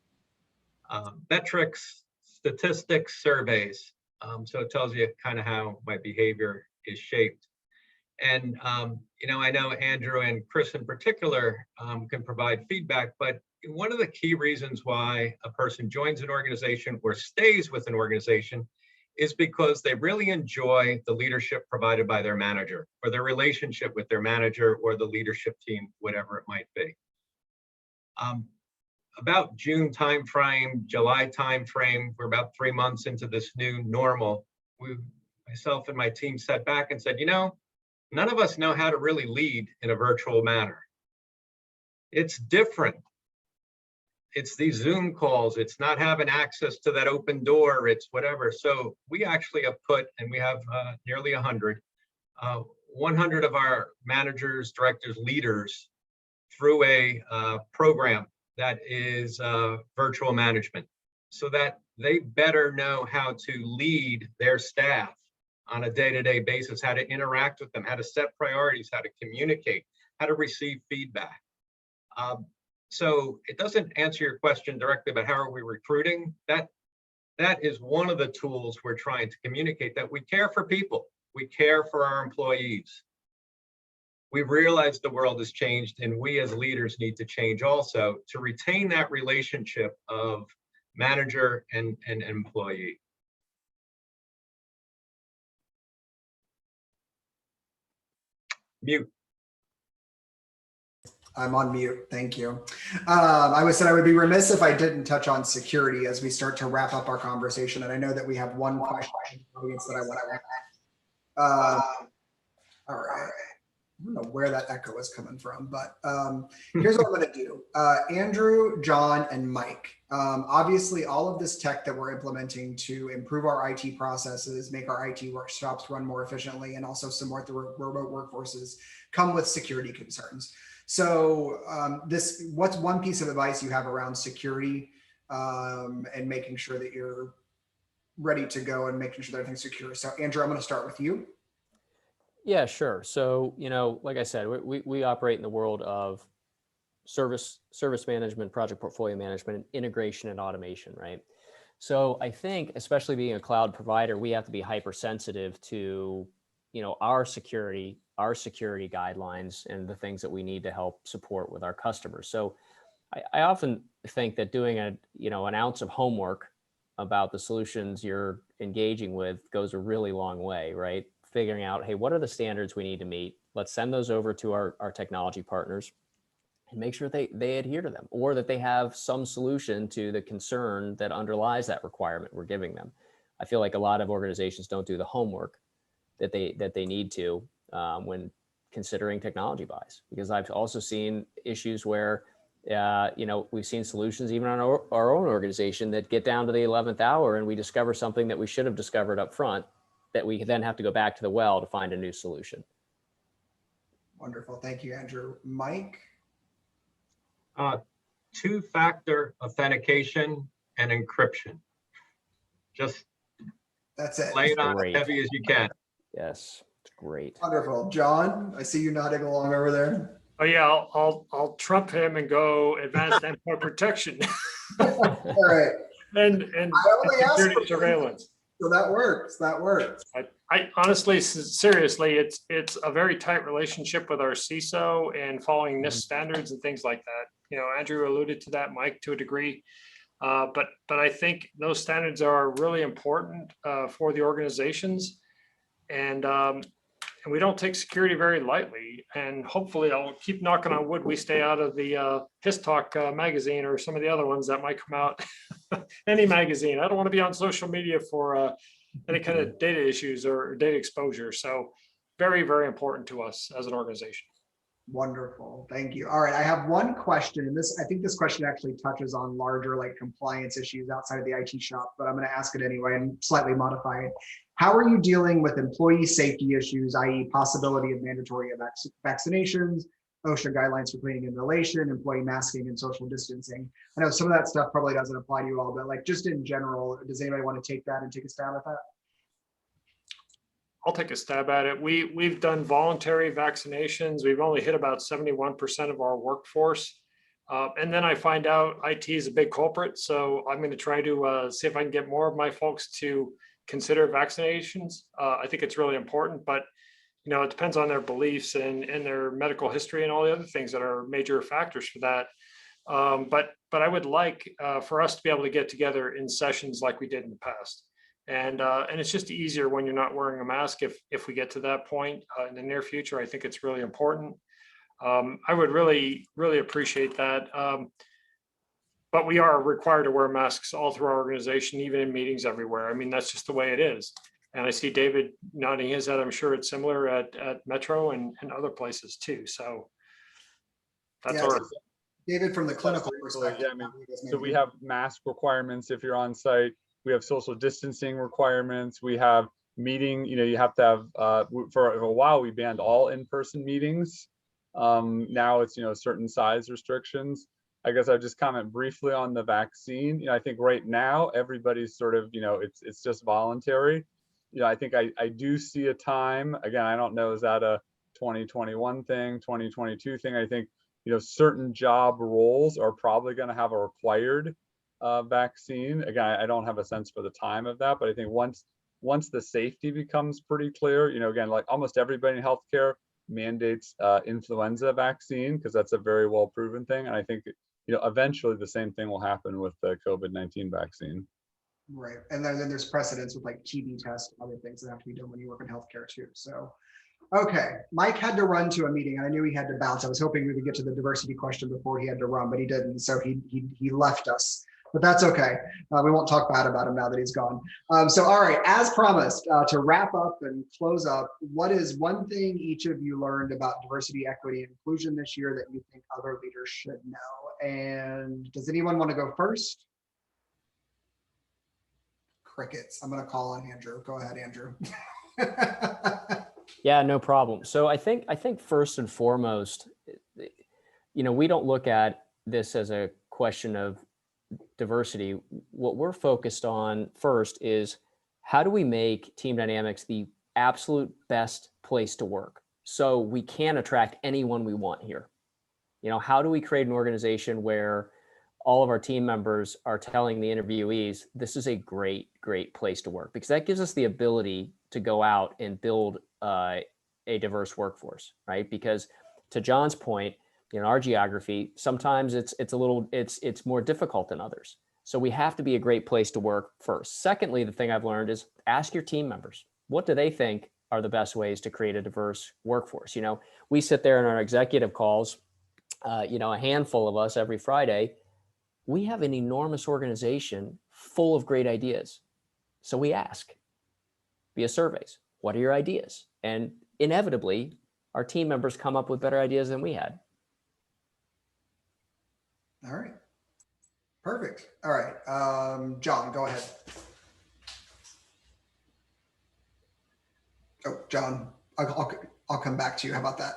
metrics, statistics, surveys. So it tells you kind of how my behavior is shaped. And, I know Andrew and Chris in particular can provide feedback, but one of the key reasons why a person joins an organization or stays with an organization is because they really enjoy the leadership provided by their manager, or their relationship with their manager or the leadership team, whatever it might be. About June timeframe, July timeframe, we're about 3 months into this new normal. Myself and my team sat back and said, none of us know how to really lead in a virtual manner. It's different. It's these Zoom calls. It's not having access to that open door. It's whatever. So we actually have put, and we have nearly 100 of our managers, directors, leaders through a program that is virtual management, so that they better know how to lead their staff on a day-to-day basis, how to interact with them, how to set priorities, how to communicate, how to receive feedback. So it doesn't answer your question directly, but how are we recruiting? That is one of the tools we're trying to communicate, that we care for people, we care for our employees. We've realized the world has changed, and we as leaders need to change also to retain that relationship of manager and employee. Mute. I'm on mute. Thank you. I would be remiss if I didn't touch on security as we start to wrap up our conversation. And I know that we have one question in the audience that I want to ask. All right. I don't know where that echo is coming from, but here's what I'm going to do. Andrew, John, and Mike. Obviously, all of this tech that we're implementing to improve our IT processes, make our IT workshops run more efficiently, and also support the remote workforces come with security concerns. So what's one piece of advice you have around security and making sure that you're ready to go and making sure that everything's secure? So Andrew, I'm going to start with you. Yeah, sure. So, like I said, we operate in the world of service management, project portfolio management, and integration and automation, right? So I think, especially being a cloud provider, we have to be hypersensitive to, our security guidelines and the things that we need to help support with our customers. So I often think that doing an ounce of homework about the solutions you're engaging with goes a really long way, right? Figuring out, hey, what are the standards we need to meet? Let's send those over to our technology partners and make sure they adhere to them, or that they have some solution to the concern that underlies that requirement we're giving them. I feel like a lot of organizations don't do the homework that they need to when considering technology buys, because I've also seen issues where we've seen solutions even on our own organization that get down to the 11th hour and we discover something that we should have discovered up front, that we then have to go back to the well to find a new solution. Wonderful. Thank you, Andrew. Mike? Two-factor authentication and encryption. Just that's it. Lay it on as heavy as you can. Yes, it's great. Wonderful. John, I see you nodding along over there. Oh yeah, I'll trump him and go advanced endpoint protection. All right. and security surveillance. So that works. I honestly, seriously, it's a very tight relationship with our CISO and following NIST standards and things like that. Andrew alluded to that, Mike, to a degree. But I think those standards are really important for the organizations, and we don't take security very lightly. And hopefully, I'll keep knocking on wood, we stay out of the His Talk magazine or some of the other ones that might come out. Any magazine. I don't want to be on social media for any kind of data issues or data exposure. So very, very important to us as an organization. Wonderful. Thank you. All right. I have one question, and I think this question actually touches on larger compliance issues outside of the IT shop, but I'm going to ask it anyway and slightly modify it. How are you dealing with employee safety issues, i.e. possibility of mandatory vaccinations, OSHA guidelines for cleaning and ventilation, employee masking and social distancing? I know some of that stuff probably doesn't apply to you all, but just in general, does anybody want to take that and take a stab at that? I'll take a stab at it. We've done voluntary vaccinations. We've only hit about 71% of our workforce. And then I find out IT is a big culprit. So I'm going to try to see if I can get more of my folks to consider vaccinations. I think it's really important, but it depends on their beliefs and their medical history and all the other things that are major factors for that. But I would like for us to be able to get together in sessions like we did in the past. And it's just easier when you're not wearing a mask if we get to that point in the near future. I think it's really important. I would really, really appreciate that. But we are required to wear masks all through our organization, even in meetings everywhere. I mean, that's just the way it is. And I see David nodding his head. I'm sure it's similar at Metro and other places too. So that's our David, from the clinical perspective. Yeah, so we have mask requirements if you're on site. We have social distancing requirements. We have meeting, you have to have, for a while, we banned all in-person meetings. Now it's, certain size restrictions. I guess I'll just comment briefly on the vaccine. I think right now everybody's sort of, it's just voluntary. I think I do see a time, again, I don't know, is that a 2021 thing, 2022 thing? I think, certain job roles are probably going to have a required vaccine. Again, I don't have a sense for the time of that, but I think once the safety becomes pretty clear, again, like almost everybody in healthcare mandates influenza vaccine because that's a very well proven thing. And I think, eventually the same thing will happen with the COVID-19 vaccine. Right. And then there's precedents with like TB tests and other things that have to be done when you work in healthcare too. So, okay. Mike had to run to a meeting and I knew he had to bounce. I was hoping we would get to the diversity question before he had to run, but he didn't. So he left us, but that's okay. We won't talk bad about him now that he's gone. So, all right, as promised, to wrap up and close up, what is one thing each of you learned about diversity, equity, and inclusion this year that you think other leaders should know? And does anyone want to go first? Crickets. I'm going to call on Andrew. Go ahead, Andrew. Yeah, no problem. So I think first and foremost, we don't look at this as a question of diversity. What we're focused on first is how do we make Team Dynamics the absolute best place to work so we can attract anyone we want here? How do we create an organization where all of our team members are telling the interviewees, this is a great, great place to work? Because that gives us the ability to go out and build a diverse workforce, right? Because to John's point, in our geography, sometimes it's more difficult than others. So we have to be a great place to work first. Secondly, the thing I've learned is ask your team members, what do they think are the best ways to create a diverse workforce? We sit there in our executive calls, a handful of us every Friday. We have an enormous organization full of great ideas. So we ask via surveys, what are your ideas? And inevitably, our team members come up with better ideas than we had. All right. Perfect. All right. John, go ahead. Oh, John, I'll come back to you. How about that?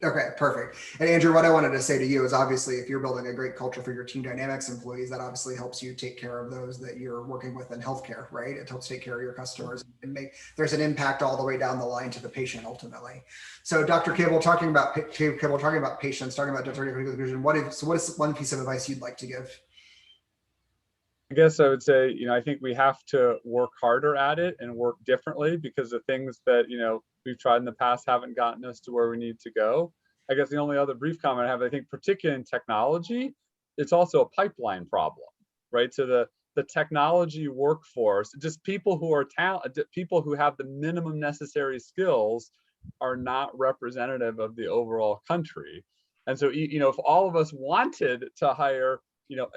Okay, perfect. And Andrew, what I wanted to say to you is obviously if you're building a great culture for your Team Dynamics employees, that obviously helps you take care of those that you're working with in healthcare, right? It helps take care of your customers and there's an impact all the way down the line to the patient ultimately. So Dr. Cable, talking about patients, talking about diversity and inclusion, what is one piece of advice you'd like to give? I guess I would say, I think we have to work harder at it and work differently because the things that, we've tried in the past haven't gotten us to where we need to go. I guess the only other brief comment I have, I think particularly in technology, it's also a pipeline problem, right? So the technology workforce, just people who are talented, people who have the minimum necessary skills are not representative of the overall country. And so, if all of us wanted to hire,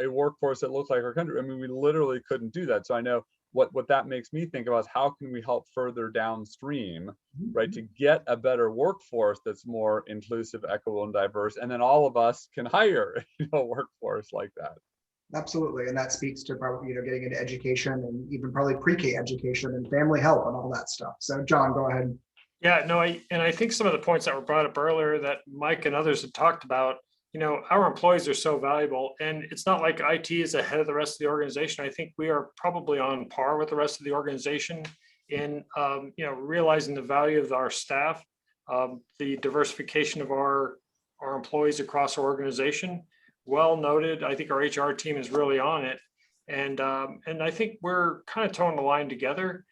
a workforce that looks like our country, we literally couldn't do that. So I know what that makes me think about is how can we help further downstream, right, to get a better workforce that's more inclusive, equitable, and diverse, and then all of us can hire a workforce like that. Absolutely, and that speaks to probably getting into education and even probably pre-K education and family help and all that stuff. So John, go ahead. Yeah, no, I think some of the points that were brought up earlier that Mike and others have talked about, our employees are so valuable, and it's not like IT is ahead of the rest of the organization. I think we are probably on par with the rest of the organization in, realizing the value of our staff, the diversification of our employees across our organization. Well noted. I think our HR team is really on it, and I think we're kind of toeing the line together.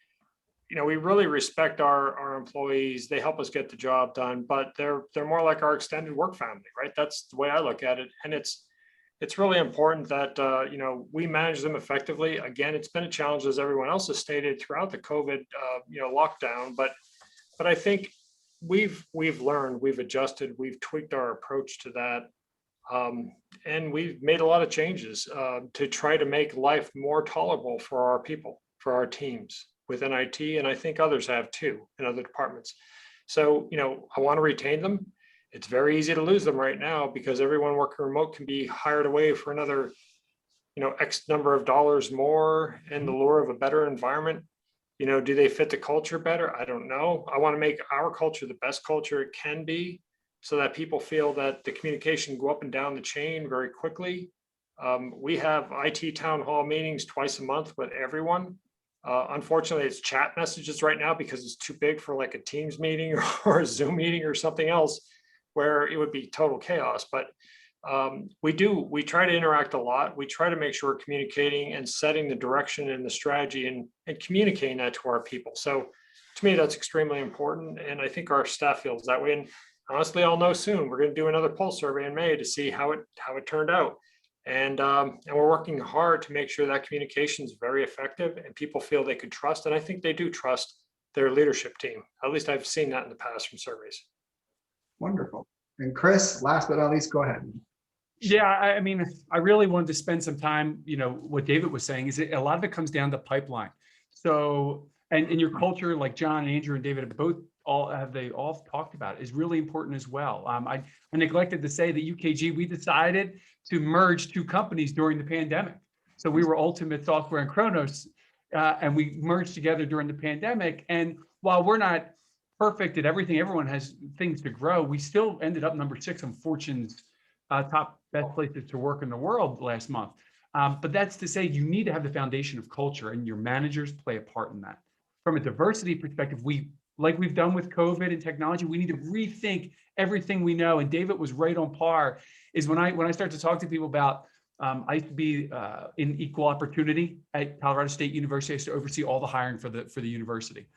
We really respect our employees. They help us get the job done, but they're more like our extended work family, right? That's the way I look at it. And it's really important that, we manage them effectively. Again, it's been a challenge, as everyone else has stated, throughout the COVID, lockdown, but I think we've learned, we've adjusted, we've tweaked our approach to that. And we've made a lot of changes to try to make life more tolerable for our people, for our teams within IT, and I think others have too in other departments. So, I want to retain them. It's very easy to lose them right now because everyone working remote can be hired away for another, X number of dollars more in the lure of a better environment. Do they fit the culture better? I don't know. I want to make our culture the best culture it can be so that people feel that the communication go up and down the chain very quickly. We have IT town hall meetings twice a month with everyone. Unfortunately, it's chat messages right now because it's too big for like a Teams meeting or a Zoom meeting or something else where it would be total chaos. But we try to interact a lot. We try to make sure we're communicating and setting the direction and the strategy and communicating that to our people. So to me, that's extremely important. And I think our staff feels that way. And honestly, I'll know soon. We're going to do another pulse survey in May to see how it turned out. And we're working hard to make sure that communication is very effective and people feel they could trust. And I think they do trust their leadership team. At least I've seen that in the past from surveys. Wonderful. And Chris, last but not least, go ahead. Yeah, I mean, I really wanted to spend some time, what David was saying is a lot of it comes down to pipeline. So, and in your culture, like John and Andrew and David have all talked about, is really important as well. I neglected to say that UKG, we decided to merge two companies during the pandemic. So we were Ultimate Software and Kronos, and we merged together during the pandemic. And while we're not perfect at everything, everyone has things to grow, we still ended up number 6 on Fortune's top best places to work in the world last month. But that's to say you need to have the foundation of culture, and your managers play a part in that. From a diversity perspective, like we've done with COVID and technology, we need to rethink everything we know. And David was right on par. Is when I start to talk to people about, I used to be in equal opportunity at Colorado State University. I used to oversee all the hiring for the university.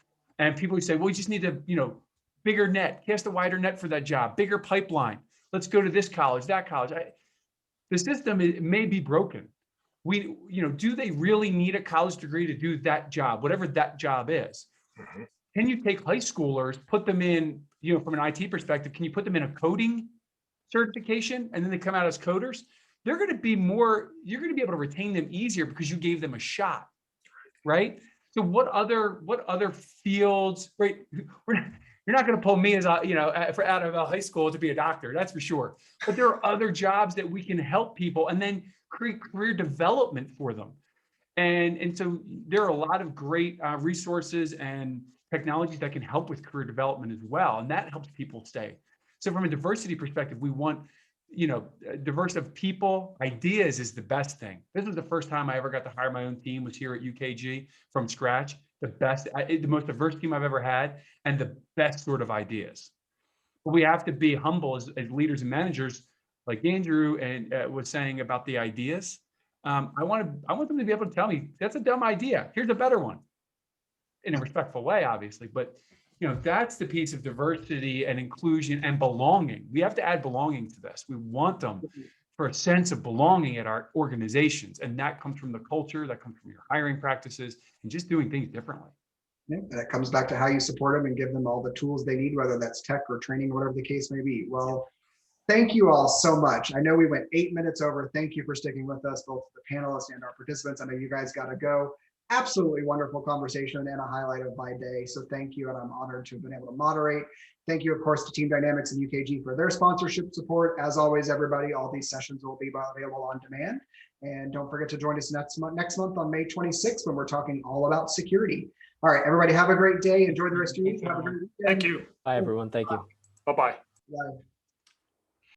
And people would say, well, we just need to, bigger net, cast a wider net for that job, bigger pipeline. Let's go to this college, that college. The system may be broken. Do they really need a college degree to do that job, whatever that job is? Mm-hmm. Can you take high schoolers, put them in, from an IT perspective, can you put them in a coding certification and then they come out as coders? You're going to be able to retain them easier because you gave them a shot, right? So what other fields, right? You're not going to pull me as out of high school to be a doctor, that's for sure. But there are other jobs that we can help people and then create career development for them. And so there are a lot of great resources and technologies that can help with career development as well. And that helps people stay. So from a diversity perspective, we want, diverse of people, ideas is the best thing. This was the first time I ever got to hire my own team, was here at UKG from scratch. The most diverse team I've ever had, and the best sort of ideas. But we have to be humble as leaders and managers, like Andrew and was saying about the ideas. I want them to be able to tell me, that's a dumb idea. Here's a better one, in a respectful way, obviously. But that's the piece of diversity and inclusion and belonging. We have to add belonging to this. We want them for a sense of belonging at our organizations. And that comes from the culture, that comes from your hiring practices, and just doing things differently. Yeah, that comes back to how you support them and give them all the tools they need, whether that's tech or training, whatever the case may be. Well, thank you all so much. I know we went 8 minutes over. Thank you for sticking with us, both the panelists and our participants. I know you guys got to go. Absolutely wonderful conversation and a highlight of my day. So thank you. And I'm honored to have been able to moderate. Thank you, of course, to Team Dynamics and UKG for their sponsorship support. As always, everybody, all these sessions will be available on demand. And don't forget to join us next month on May 26th when we're talking all about security. All right, everybody, have a great day. Enjoy the rest of your week. Have a great weekend. Thank you. Bye, everyone. Thank you. Bye-bye. Bye.